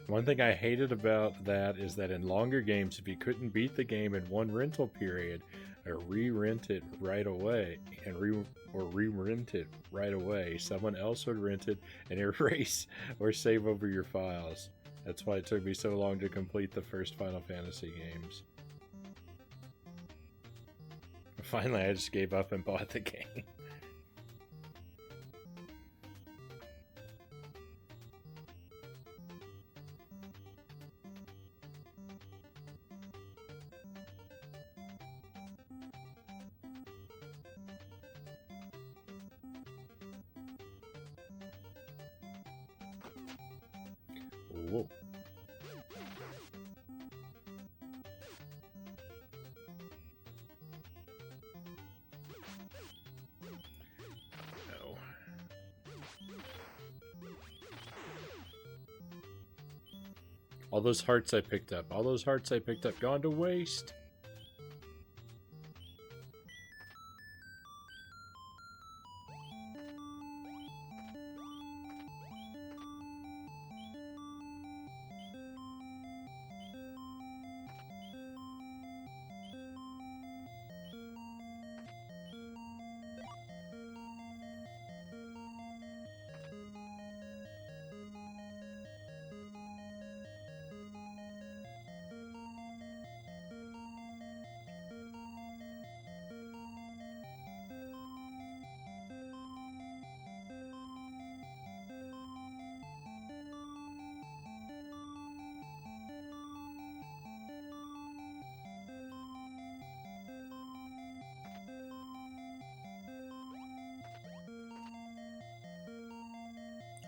One thing I hated about that is that in longer games, if you couldn't beat the game in one rental period, or re-rent it right away, re-rent it right away, someone else would rent it and erase or save over your files. That's why it took me so long to complete the first Final Fantasy games. Finally, I just gave up and bought the game. Whoa. No. All those hearts I picked up, gone to waste.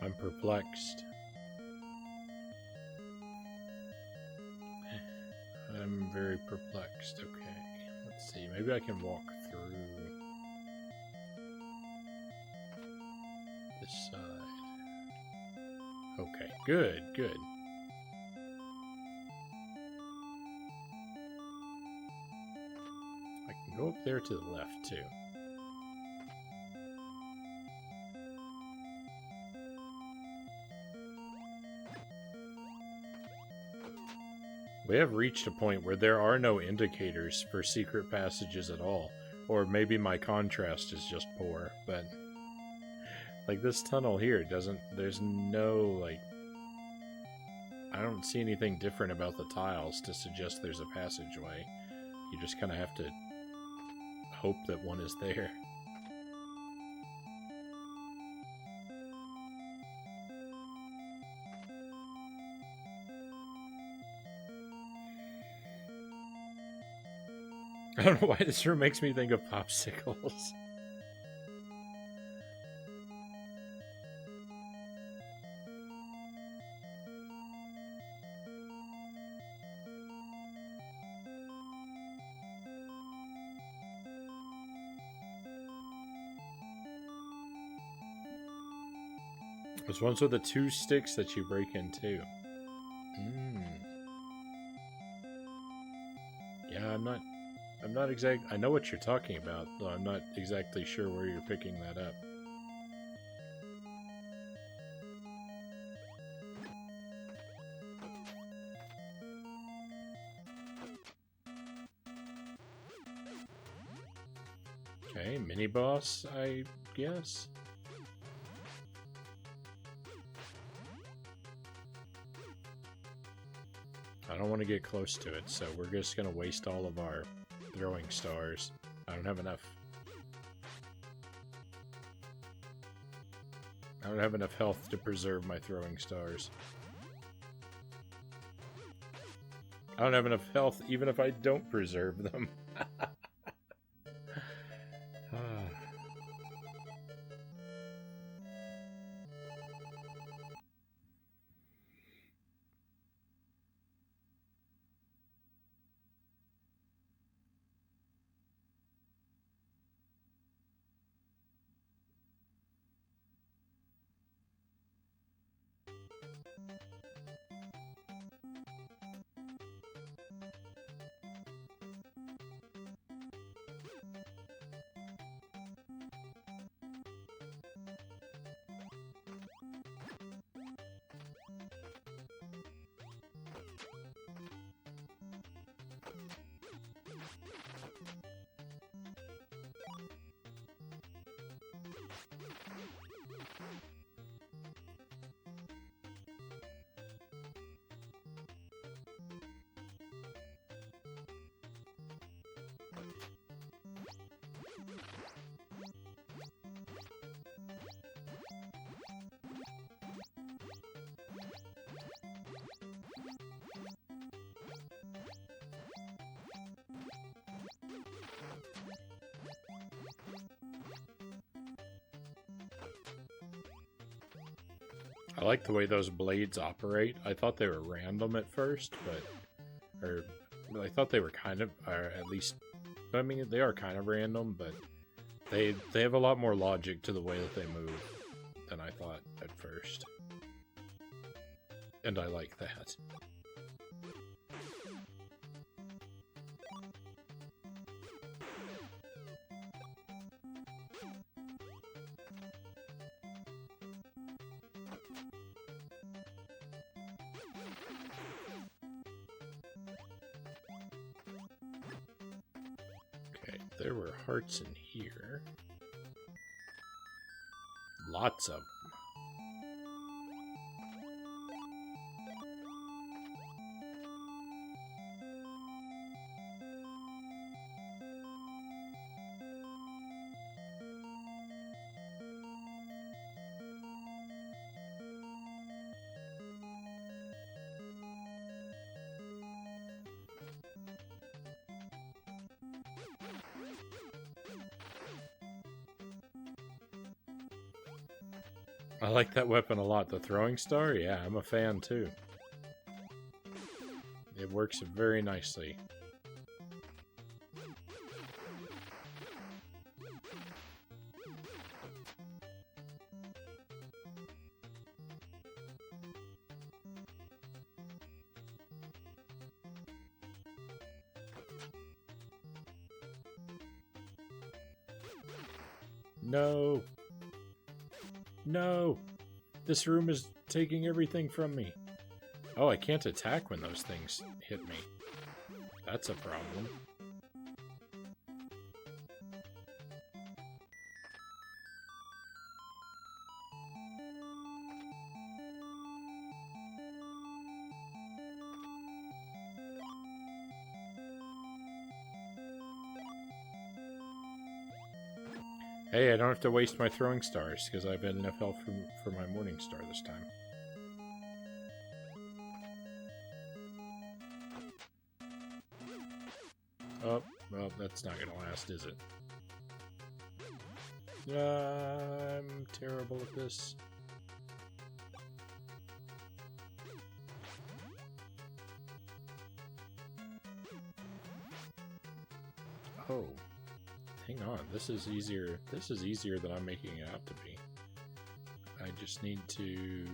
I'm perplexed. I'm very perplexed. Okay, let's see. Maybe I can walk through this side. Okay, good, good. I can go up there to the left, too. We have reached a point where there are no indicators for secret passages at all. Or maybe my contrast is just poor, but... like, this tunnel here doesn't... there's no, like... I don't see anything different about the tiles to suggest there's a passageway. You just kind of have to hope that one is there. I don't know why this room makes me think of popsicles. There's ones with the 2 sticks that you break in too. Yeah, I'm not exact. I know what you're talking about, though I'm not exactly sure where you're picking that up. Okay, mini boss, I guess. I don't want to get close to it, so we're just going to waste all of our throwing stars. I don't have enough. I don't have enough health to preserve my throwing stars. I don't have enough health even if I don't preserve them. I like the way those blades operate. I thought they were random at first, or I thought they were kind of, or at least, I mean, they are kind of random, but they have a lot more logic to the way that they move than I thought at first. And I like that. There were hearts in here. Lots of them. I like that weapon a lot. The throwing star? Yeah, I'm a fan too. It works very nicely. No! No! This room is taking everything from me. Oh, I can't attack when those things hit me. That's a problem. Hey, I don't have to waste my throwing stars, because I've had enough health for my morning star this time. Oh, well, that's not going to last, is it? I'm terrible at this. Oh. Hang on, this is easier. This is easier than I'm making it out to be. I just need to...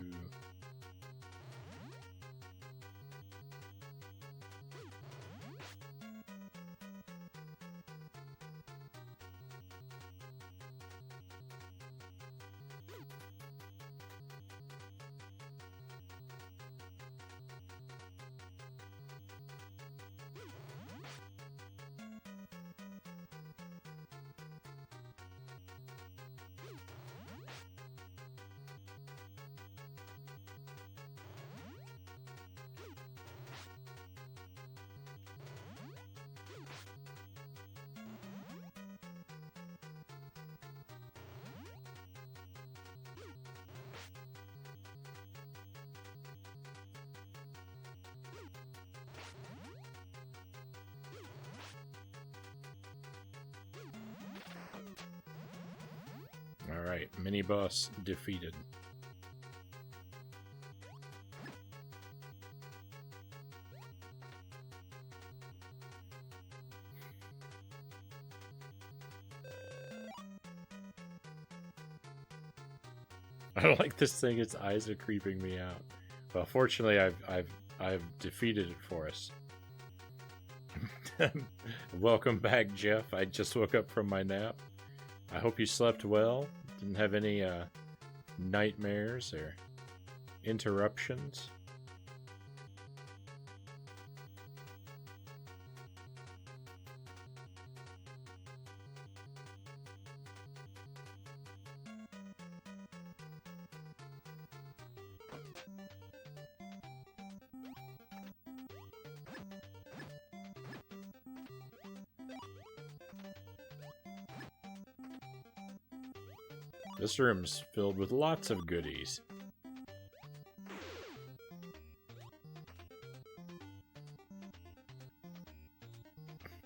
Alright, mini-boss defeated. I don't like this thing, its eyes are creeping me out. Well, fortunately I've defeated it for us. Welcome back, Jeff. I just woke up from my nap. I hope you slept well. Didn't have any nightmares or interruptions. This room's filled with lots of goodies.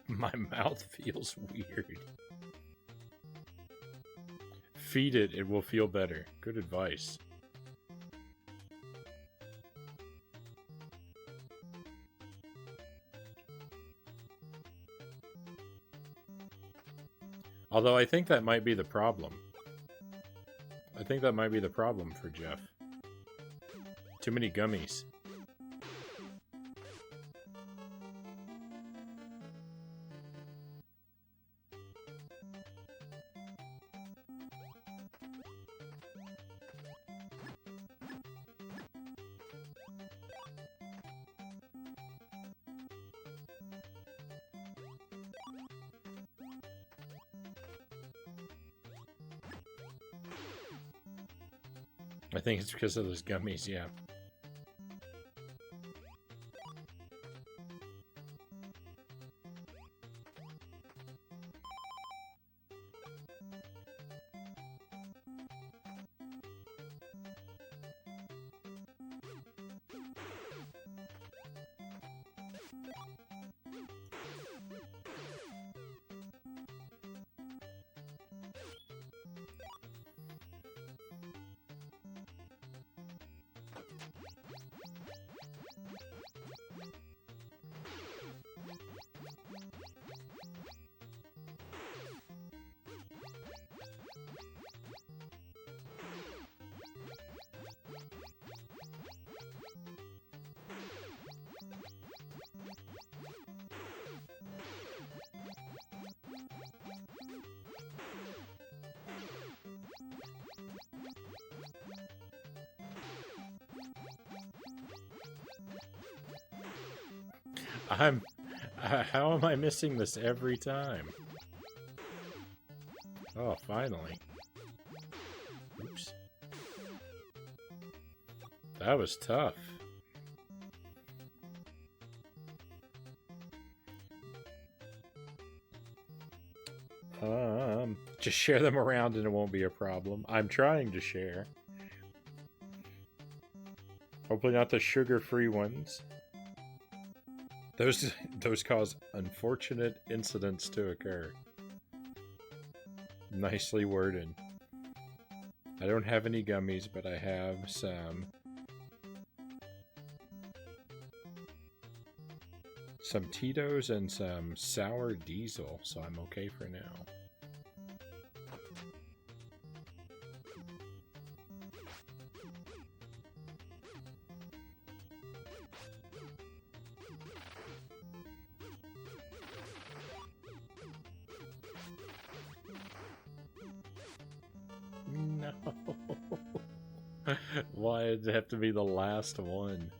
My mouth feels weird. Feed it, it will feel better. Good advice. Although I think that might be the problem. I think that might be the problem for Jeff. Too many gummies. I think it's because of those gummies, yeah. How am I missing this every time? Oh, finally. Oops. That was tough. Just share them around and it won't be a problem. I'm trying to share. Hopefully not the sugar-free ones. Those cause unfortunate incidents to occur. Nicely worded. I don't have any gummies, but I have some Tito's and some sour diesel, so I'm okay for now. No. Why did it have to be the last one?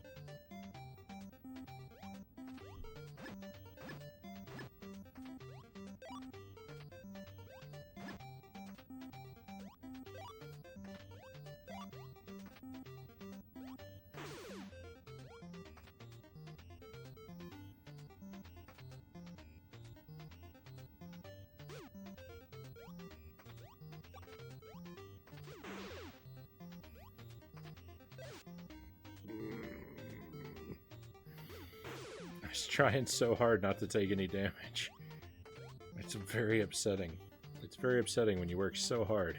I was trying so hard not to take any damage. It's very upsetting. It's very upsetting when you work so hard.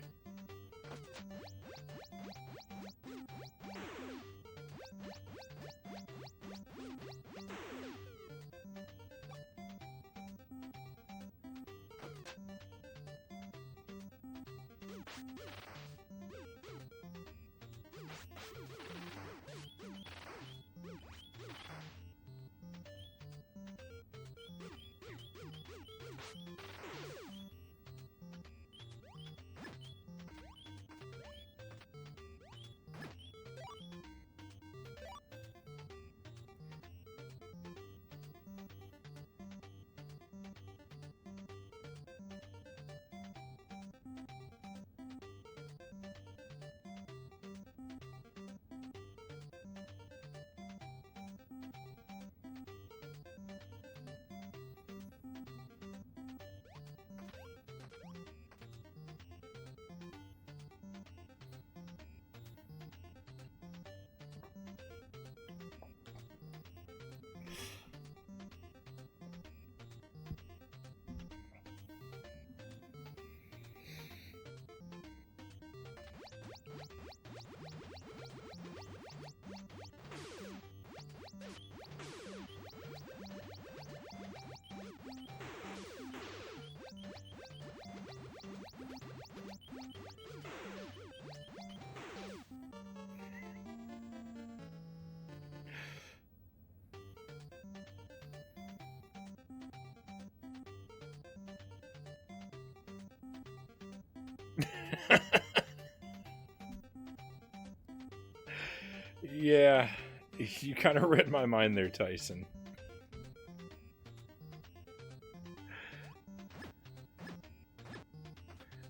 Yeah, you kind of read my mind there, Tyson.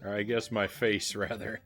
Or I guess my face, rather.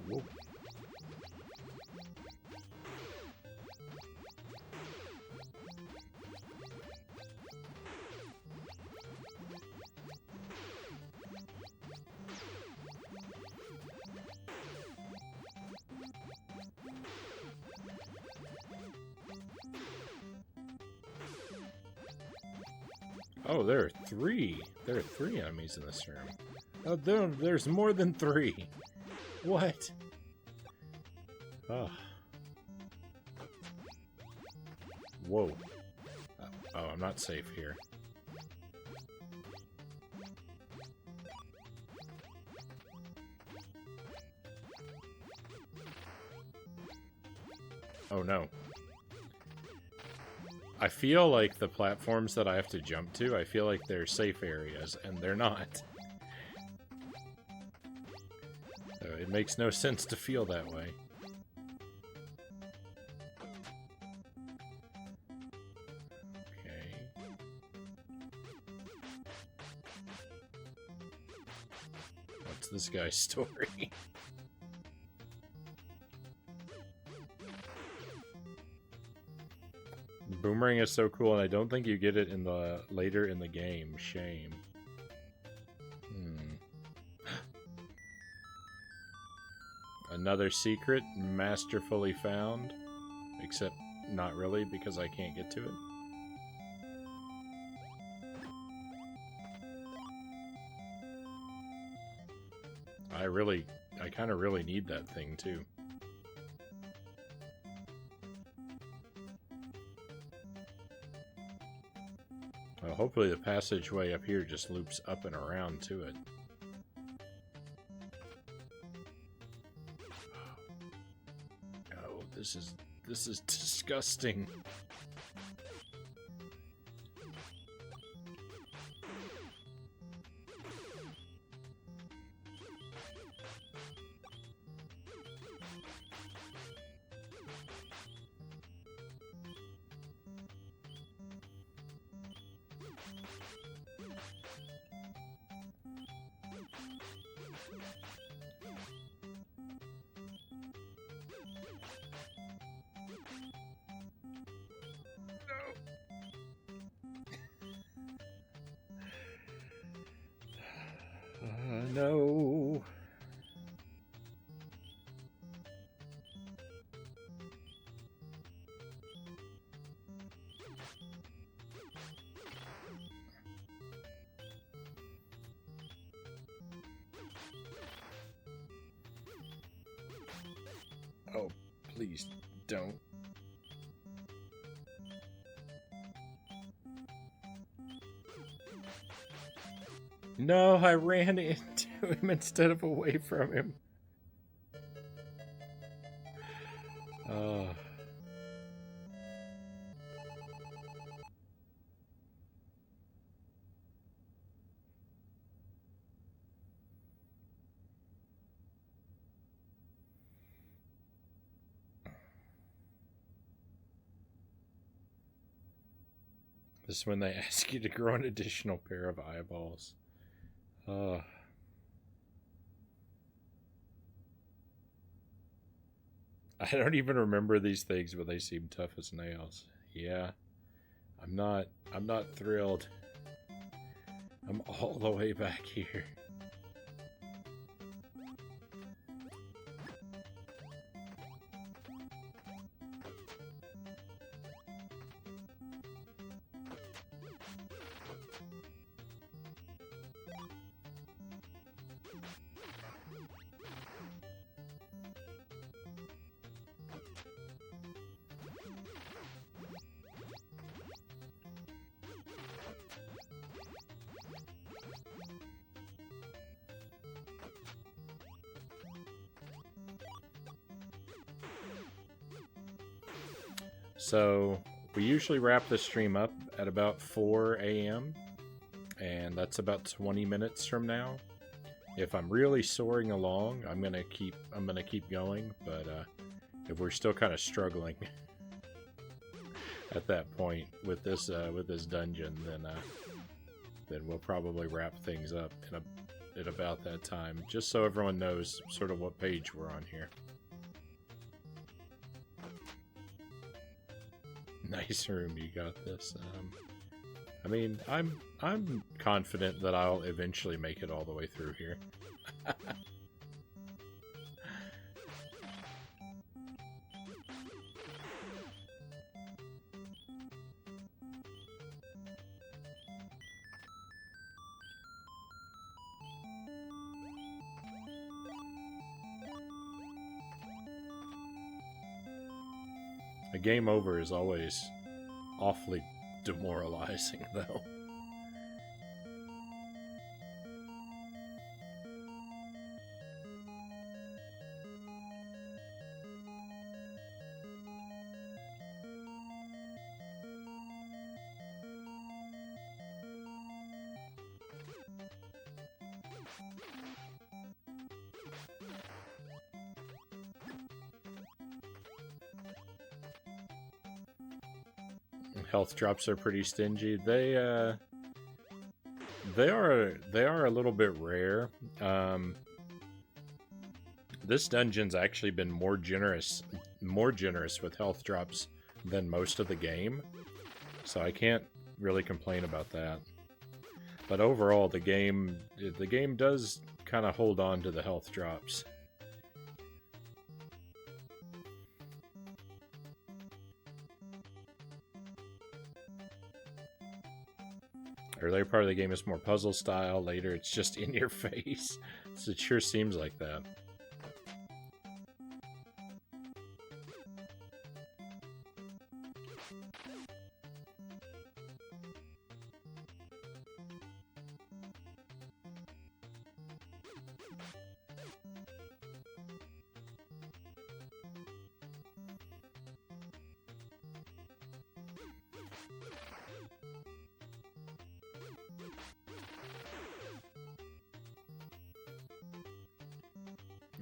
Whoa. Oh, there are three. There are three enemies in this room. Oh, there's more than three. What? Oh. Whoa. Oh, I'm not safe here. Oh no. I feel like the platforms that I have to jump to, I feel like they're safe areas, and they're not. So it makes no sense to feel that way. Okay. What's this guy's story? Boomerang is so cool, and I don't think you get it in the later in the game. Shame. Another secret, masterfully found. Except not really, because I can't get to it. I kind of really need that thing, too. Well, hopefully the passageway up here just loops up and around to it. Oh, this is disgusting. No. Oh, please don't. No, I ran into him instead of away from him. This is when they ask you to grow an additional pair of eyeballs. I don't even remember these things, but they seem tough as nails. Yeah. I'm not thrilled. I'm all the way back here. So we usually wrap the stream up at about 4 a.m. and that's about 20 minutes from now. If I'm really soaring along, I'm gonna keep going. But if we're still kind of struggling at that point with this dungeon, then we'll probably wrap things up at about that time, just so everyone knows sort of what page we're on here. Nice room, you got this. I mean, I'm confident that I'll eventually make it all the way through here. A game over is always awfully demoralizing, though. Health drops are pretty stingy. They are a little bit rare. This dungeon's actually been more generous with health drops than most of the game, so I can't really complain about that. But overall, the game does kind of hold on to the health drops. Earlier part of the game is more puzzle style, later it's just in your face. So it sure seems like that.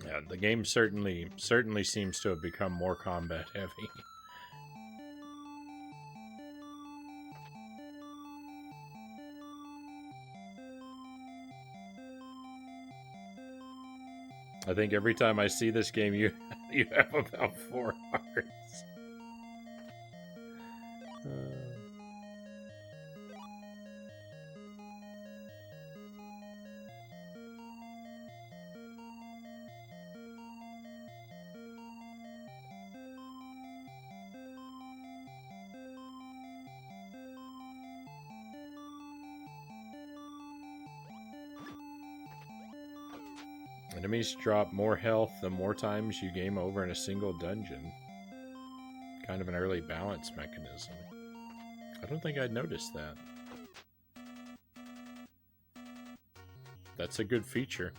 Yeah, the game certainly seems to have become more combat heavy. I think every time I see this game, you have about 4 hearts. Enemies drop more health the more times you game over in a single dungeon. Kind of an early balance mechanism. I don't think I'd noticed that. That's a good feature.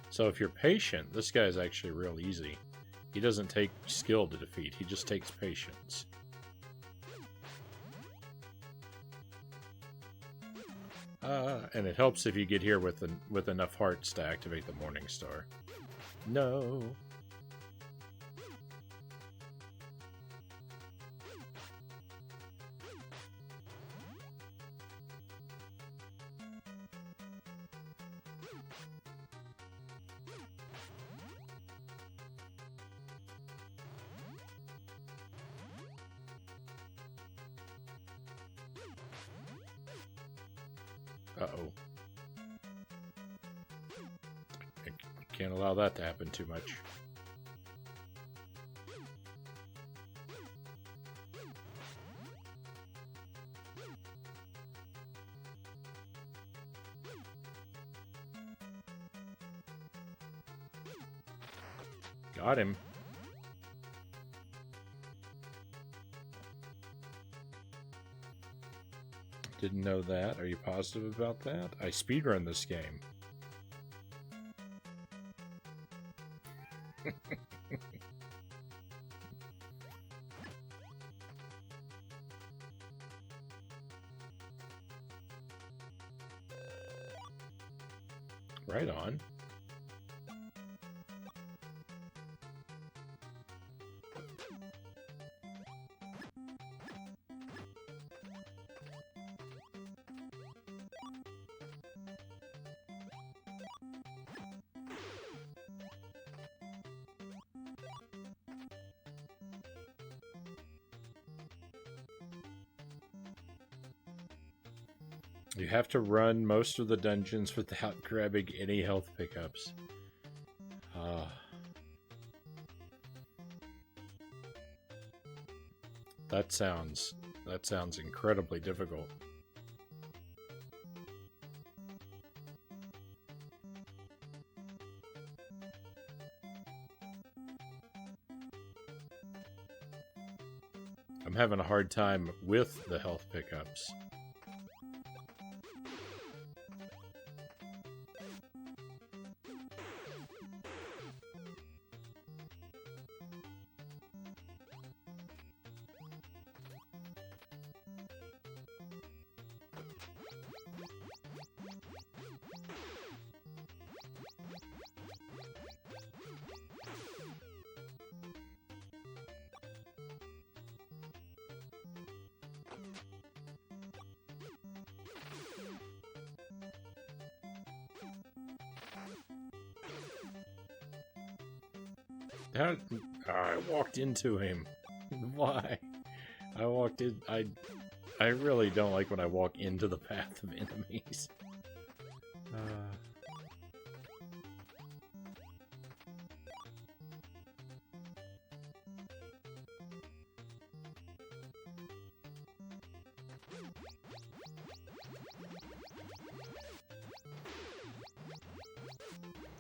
So if you're patient, this guy's actually real easy. He doesn't take skill to defeat, he just takes patience. And it helps if you get here with enough hearts to activate the Morning Star. No. Uh-oh. I can't allow that to happen too much. Got him. Didn't know that. Are you positive about that? I speedrun this game. Right on. You have to run most of the dungeons without grabbing any health pickups. That sounds incredibly difficult. I'm having a hard time with the health pickups. I walked into him. Why? I walked in. I really don't like when I walk into the path of enemies.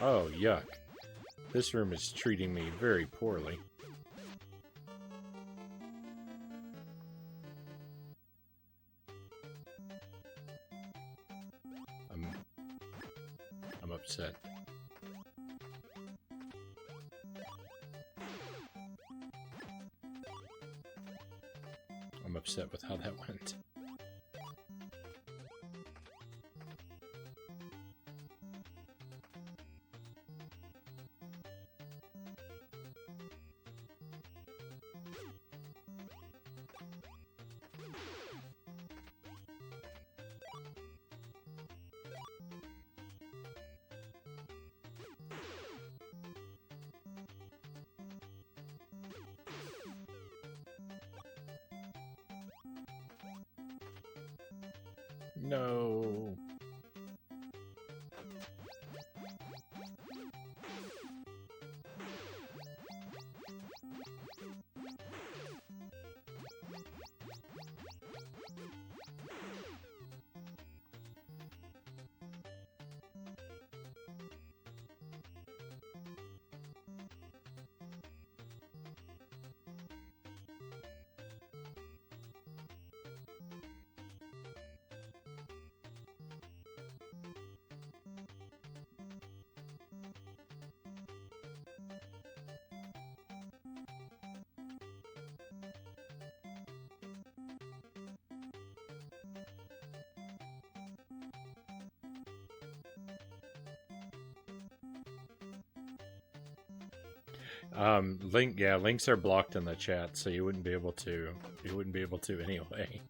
Oh, yuck. This room is treating me very poorly. I'm upset. I'm upset with how that went. No. Links are blocked in the chat, so you wouldn't be able to. You wouldn't be able to anyway.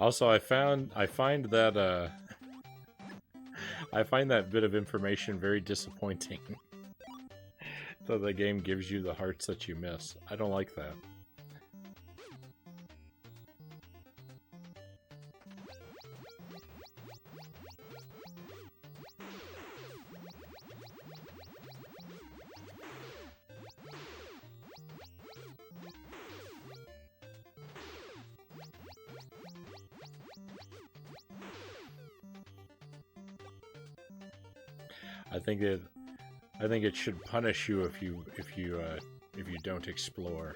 Also, I find that I find that bit of information very disappointing. That the game gives you the hearts that you miss. I don't like that. I think it should punish you if you don't explore.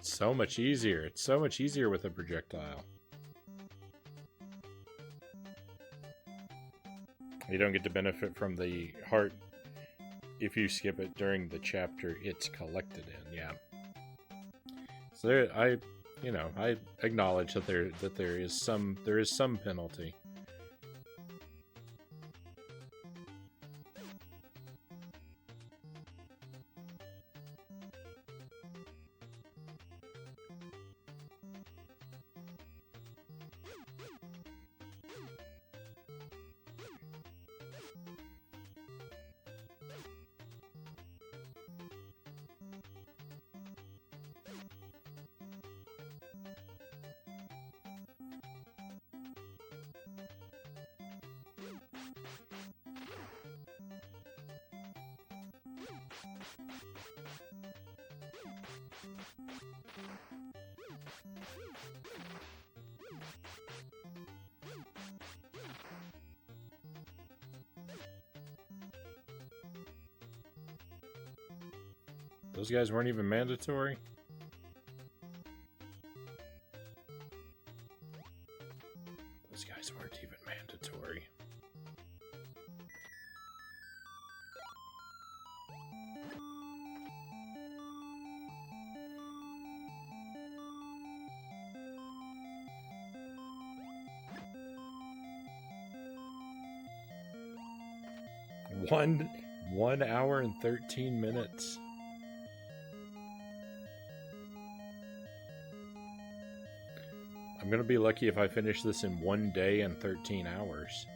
So much easier. It's so much easier with a projectile. You don't get to benefit from the heart if you skip it during the chapter it's collected in. Yeah. So there, I acknowledge that there is some penalty. Those guys weren't even mandatory? Those guys weren't even mandatory. One hour and 13 minutes. I'm gonna be lucky if I finish this in 1 day and 13 hours.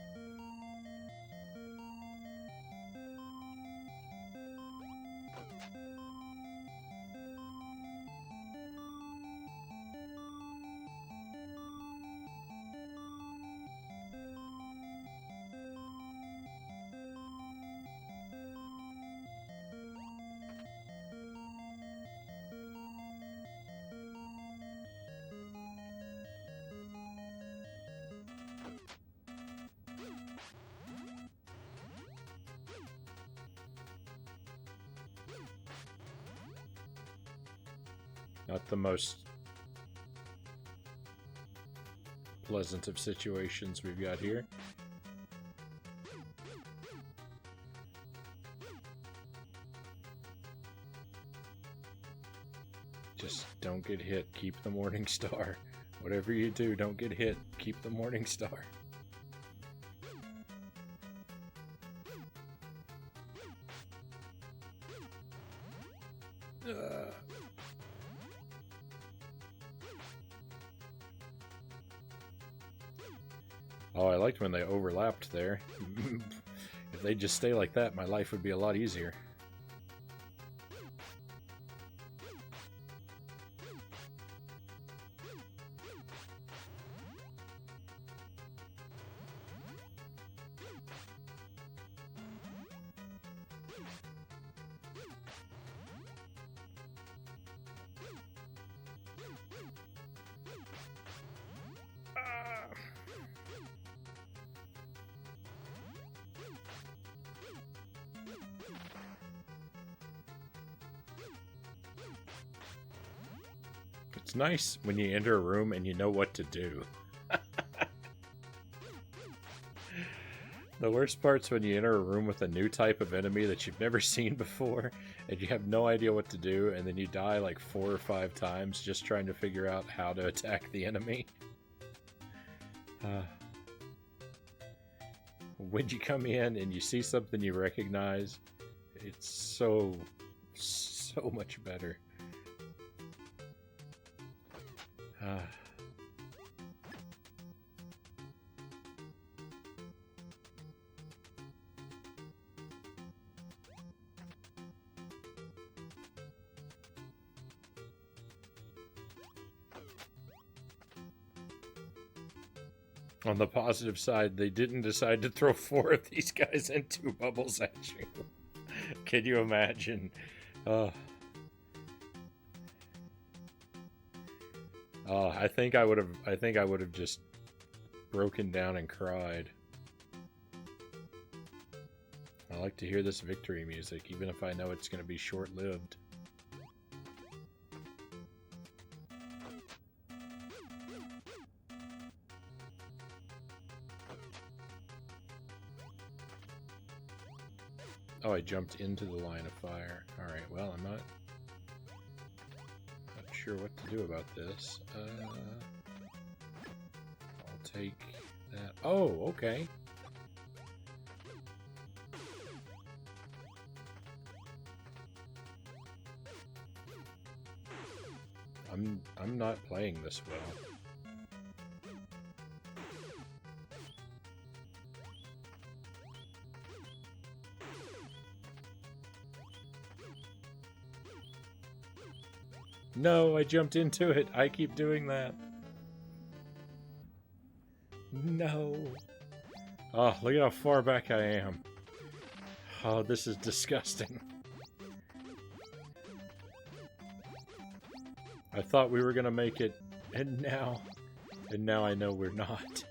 Not the most pleasant of situations we've got here. Just don't get hit. Keep the Morning Star. Whatever you do, don't get hit. Keep the Morning Star. Oh, I liked when they overlapped there. If they just stay like that, my life would be a lot easier. It's nice when you enter a room and you know what to do. The worst part's when you enter a room with a new type of enemy that you've never seen before, and you have no idea what to do, and then you die like 4 or 5 times just trying to figure out how to attack the enemy. When you come in and you see something you recognize, it's so much better. On the positive side, they didn't decide to throw 4 of these guys into bubbles at you. Can you imagine? I think I would have just broken down and cried. I like to hear this victory music, even if I know it's going to be short-lived. Oh, I jumped into the line of fire. Alright, well, I'm not sure what to do about this. I'll take that. Oh, okay. I'm not playing this well. No, I jumped into it. I keep doing that. No. Oh, look at how far back I am. Oh, this is disgusting. I thought we were gonna make it, and now I know we're not.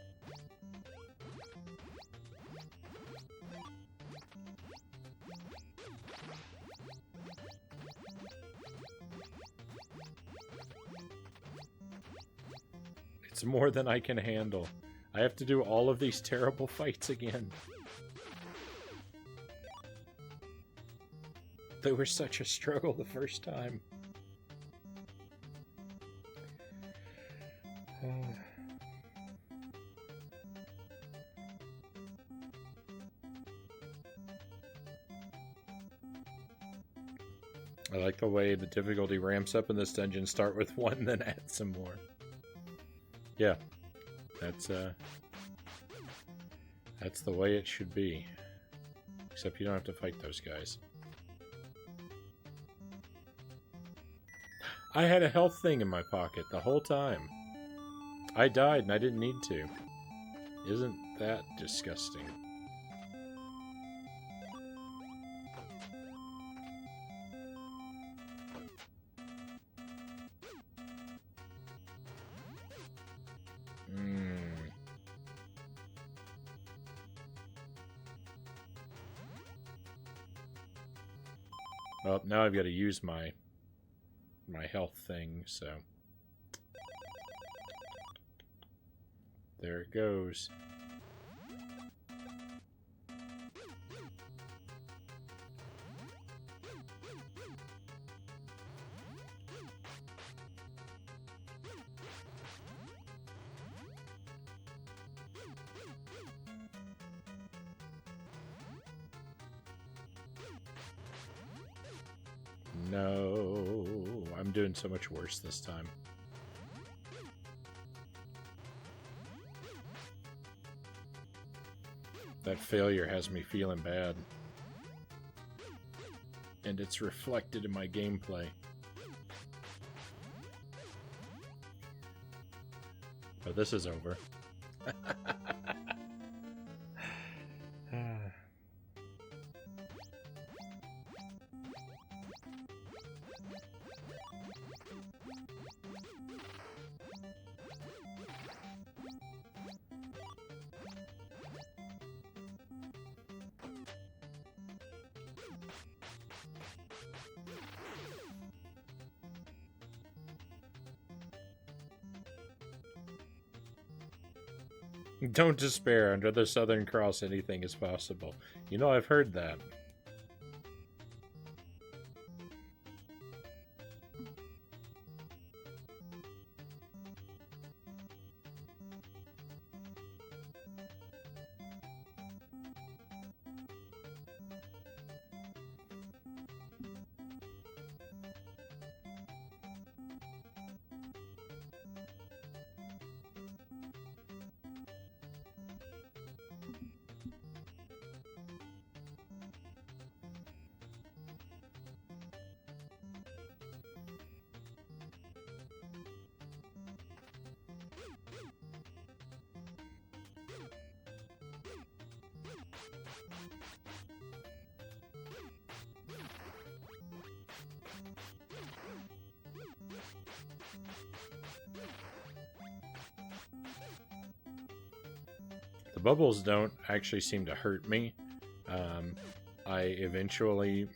It's more than I can handle. I have to do all of these terrible fights again. They were such a struggle the first time. I like the way the difficulty ramps up in this dungeon. Start with 1, then add some more. Yeah, that's the way it should be. Except you don't have to fight those guys. I had a health thing in my pocket the whole time. I died and I didn't need to. Isn't that disgusting? Well, now I've got to use my health thing, so there it goes. No, I'm doing so much worse this time. That failure has me feeling bad. And it's reflected in my gameplay. But this is over. Don't despair. Under the Southern Cross, anything is possible. You know, I've heard that. The bubbles don't actually seem to hurt me. I eventually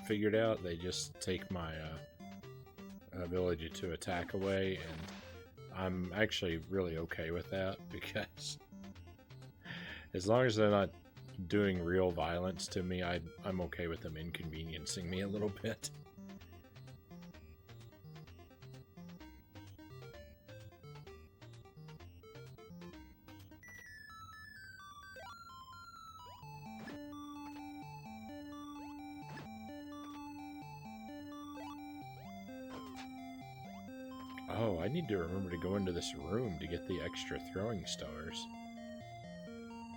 figured out they just take my ability to attack away, and I'm actually really okay with that because as long as they're not doing real violence to me, I'm okay with them inconveniencing me a little bit. Oh, I need to remember to go into this room to get the extra throwing stars.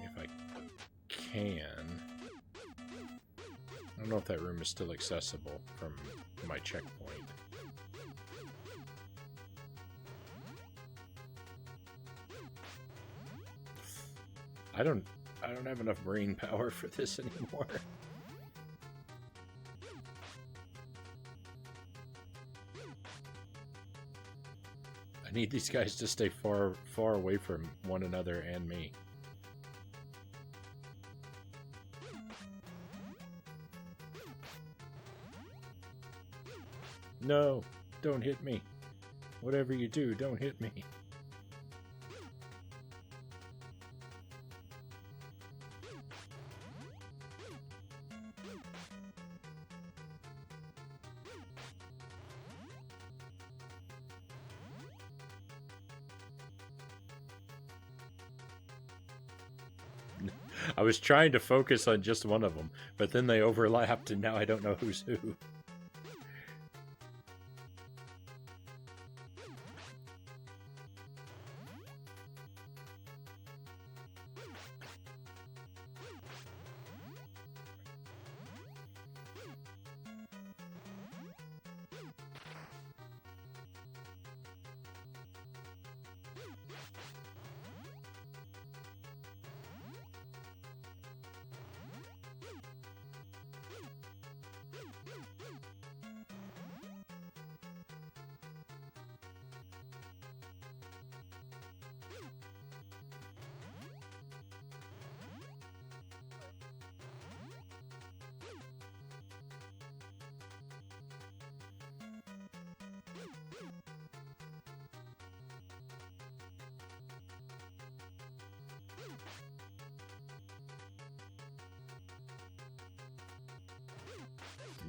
If I can. I don't know if that room is still accessible from my checkpoint. I don't have enough brain power for this anymore. I need these guys to stay far away from one another and me. No, don't hit me. Whatever you do, don't hit me. I was trying to focus on just one of them, but then they overlapped and now I don't know who's who.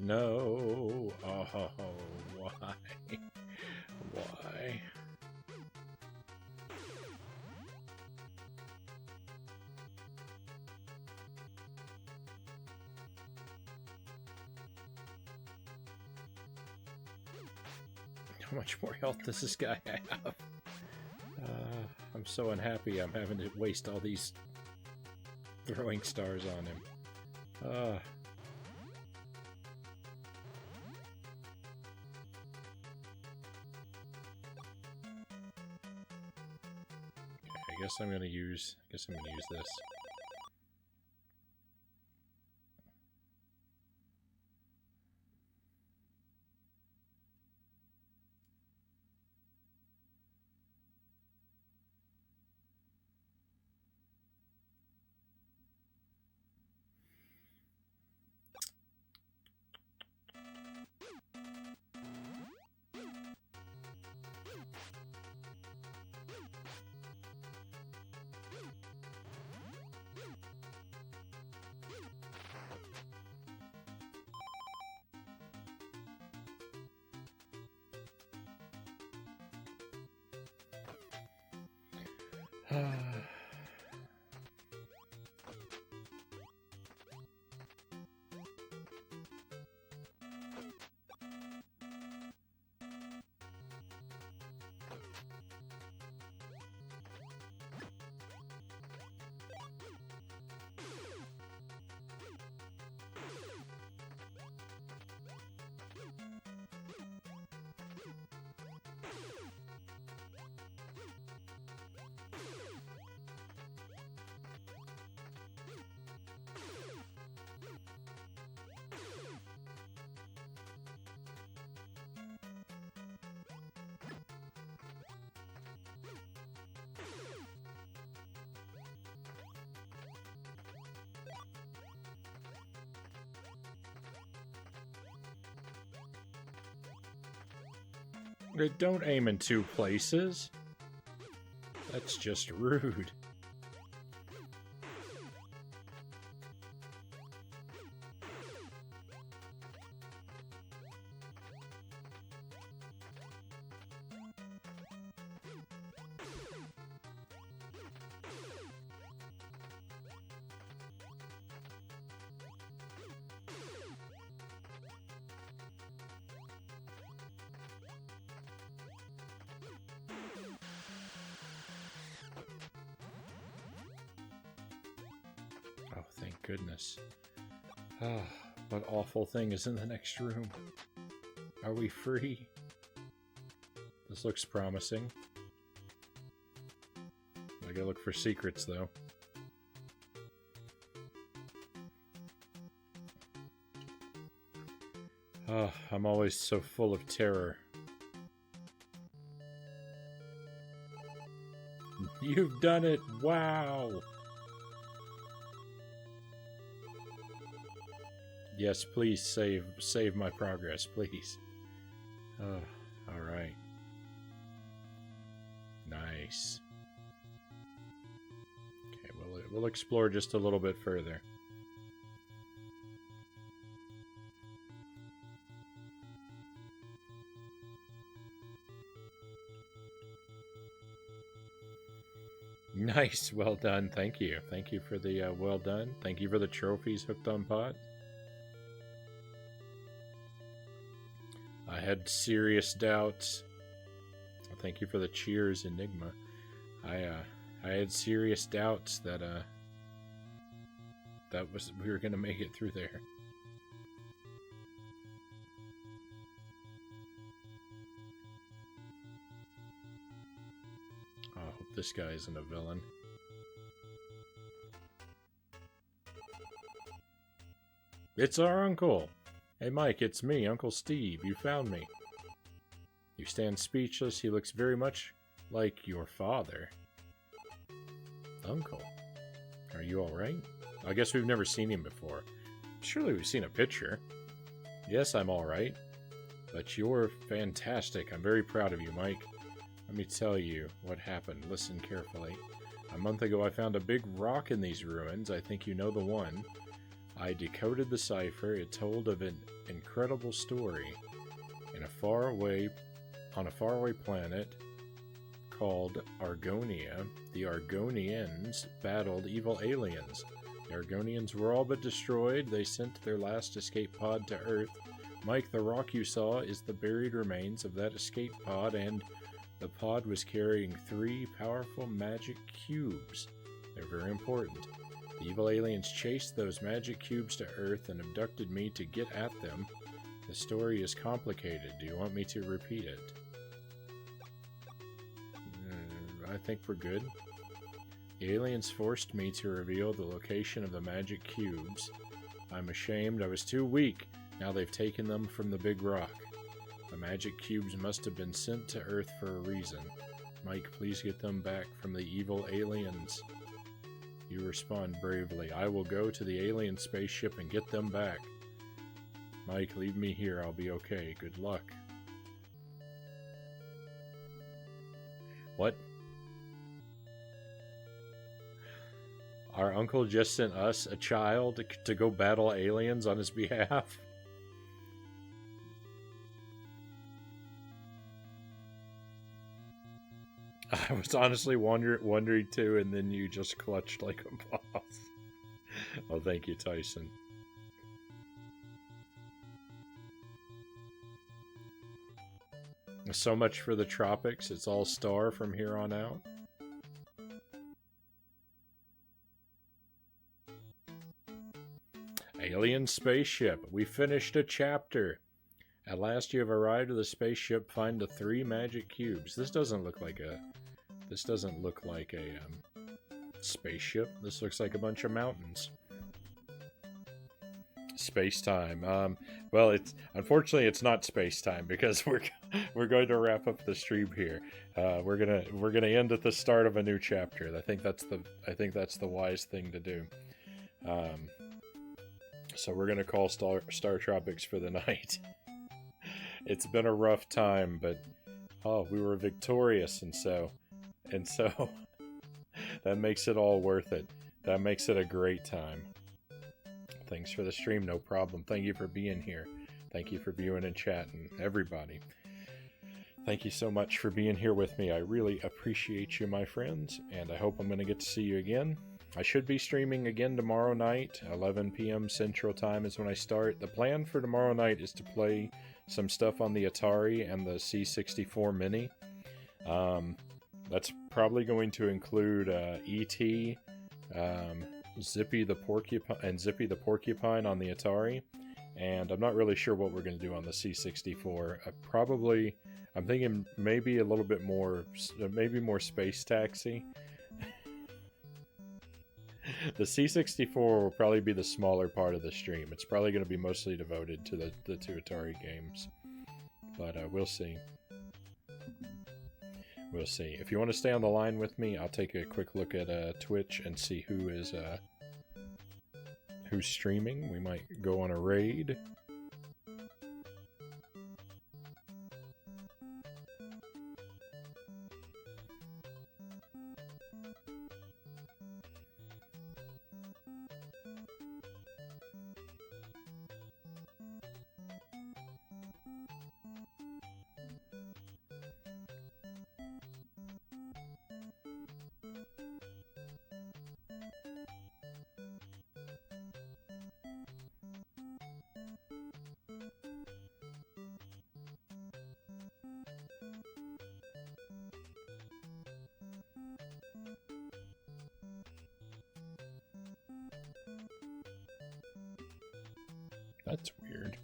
No. Oh, why? Why? How much more health does this guy have? I'm so unhappy I'm having to waste all these throwing stars on him. I guess I'm gonna use this. Don't aim in two places. That's just rude. Oh, thank goodness. Ah, what awful thing is in the next room? Are we free? This looks promising. I gotta look for secrets, though. Oh, I'm always so full of terror. You've done it! Wow! Yes, please save my progress, please. Oh, alright. Nice. Okay, we'll explore just a little bit further. Nice, well done. Thank you. Thank you for the well done. Thank you for the trophies hooked on pot. I had serious doubts. Thank you for the cheers, Enigma. I had serious doubts that we were gonna make it through there. Oh, I hope this guy isn't a villain. It's our uncle! Hey Mike, it's me, Uncle Steve. You found me. You stand speechless. He looks very much like your father. Uncle, are you alright? I guess we've never seen him before. Surely we've seen a picture. Yes, I'm alright. But you're fantastic. I'm very proud of you, Mike. Let me tell you what happened. Listen carefully. A month ago I found a big rock in these ruins. I think you know the one. I decoded the cipher. It told of an incredible story on a faraway planet called Argonia. The Argonians battled evil aliens. The Argonians were all but destroyed. They sent their last escape pod to Earth. Mike, the rock you saw is the buried remains of that escape pod, and the pod was carrying 3 powerful magic cubes. They're very important. The evil aliens chased those magic cubes to Earth and abducted me to get at them. The story is complicated. Do you want me to repeat it? I think we're good. The aliens forced me to reveal the location of the magic cubes. I'm ashamed. I was too weak. Now they've taken them from the big rock. The magic cubes must have been sent to Earth for a reason. Mike, please get them back from the evil aliens. You respond bravely. I will go to the alien spaceship and get them back. Mike, leave me here. I'll be okay. Good luck. What? Our uncle just sent us, a child, to go battle aliens on his behalf? I was honestly wondering too, and then you just clutched like a boss. Oh, thank you, Tyson. So much for the tropics. It's all star from here on out. Alien spaceship. We finished a chapter. At last you have arrived at the spaceship. Find the 3 magic cubes. This doesn't look like a spaceship. This looks like a bunch of mountains. Space time. Well, it's unfortunately it's not space time because we're going to wrap up the stream here. We're gonna end at the start of a new chapter. I think that's the wise thing to do. So we're gonna call StarTropics for the night. It's been a rough time, but we were victorious, and so that makes it all worth it. That makes it a great time. Thanks for the stream, no problem. Thank you for being here. Thank you for viewing and chatting, everybody. Thank you so much for being here with me. I really appreciate you, my friends, and I hope I'm going to get to see you again. I should be streaming again tomorrow night. 11 p.m. Central Time is when I start. The plan for tomorrow night is to play some stuff on the Atari and the C64 Mini. That's probably going to include E.T., Zippy the Porcupine on the Atari, and I'm not really sure what we're going to do on the C64. I'm thinking maybe a little bit more, maybe more Space Taxi. The C64 will probably be the smaller part of the stream. It's probably going to be mostly devoted to the 2 Atari games. But we'll see. We'll see. If you want to stay on the line with me, I'll take a quick look at Twitch and see who's streaming. We might go on a raid. That's weird.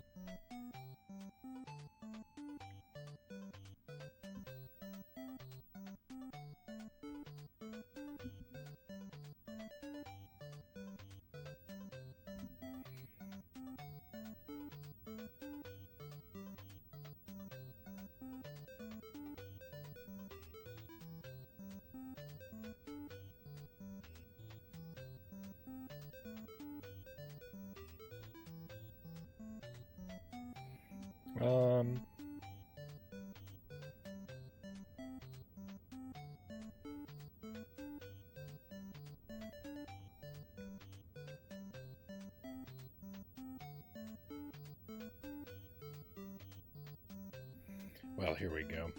Well, here we go.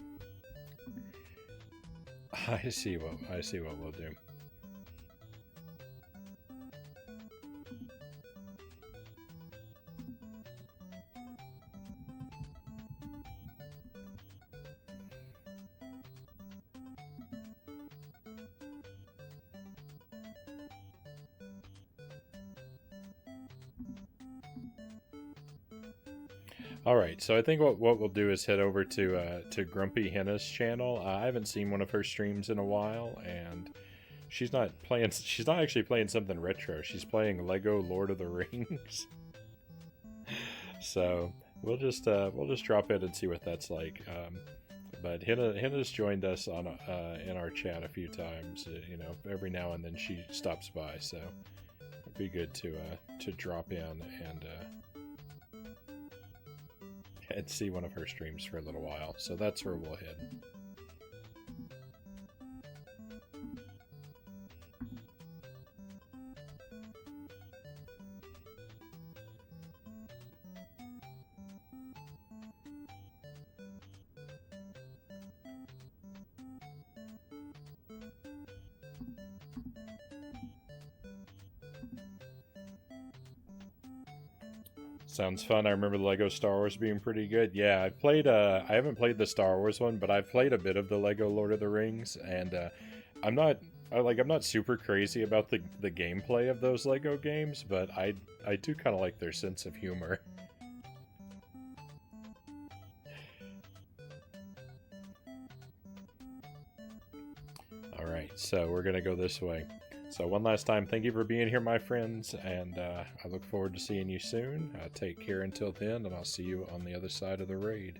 I see what we'll do. Alright, so I think what we'll do is head over to Grumpy Henna's channel. I haven't seen one of her streams in a while, and she's not actually playing something retro. She's playing Lego Lord of the Rings. So we'll just drop in and see what that's like. But Henna's joined us on in our chat a few times. You know, every now and then she stops by, so it'd be good to drop in and see one of her streams for a little while. So that's where we'll head. Sounds fun. I remember the Lego Star Wars being pretty good. Yeah, I've played. I haven't played the Star Wars one, but I've played a bit of the Lego Lord of the Rings, and I'm not. I'm not super crazy about the gameplay of those Lego games, but I do kind of like their sense of humor. All right, so we're gonna go this way. So one last time, thank you for being here, my friends, and I look forward to seeing you soon. Take care until then, and I'll see you on the other side of the raid.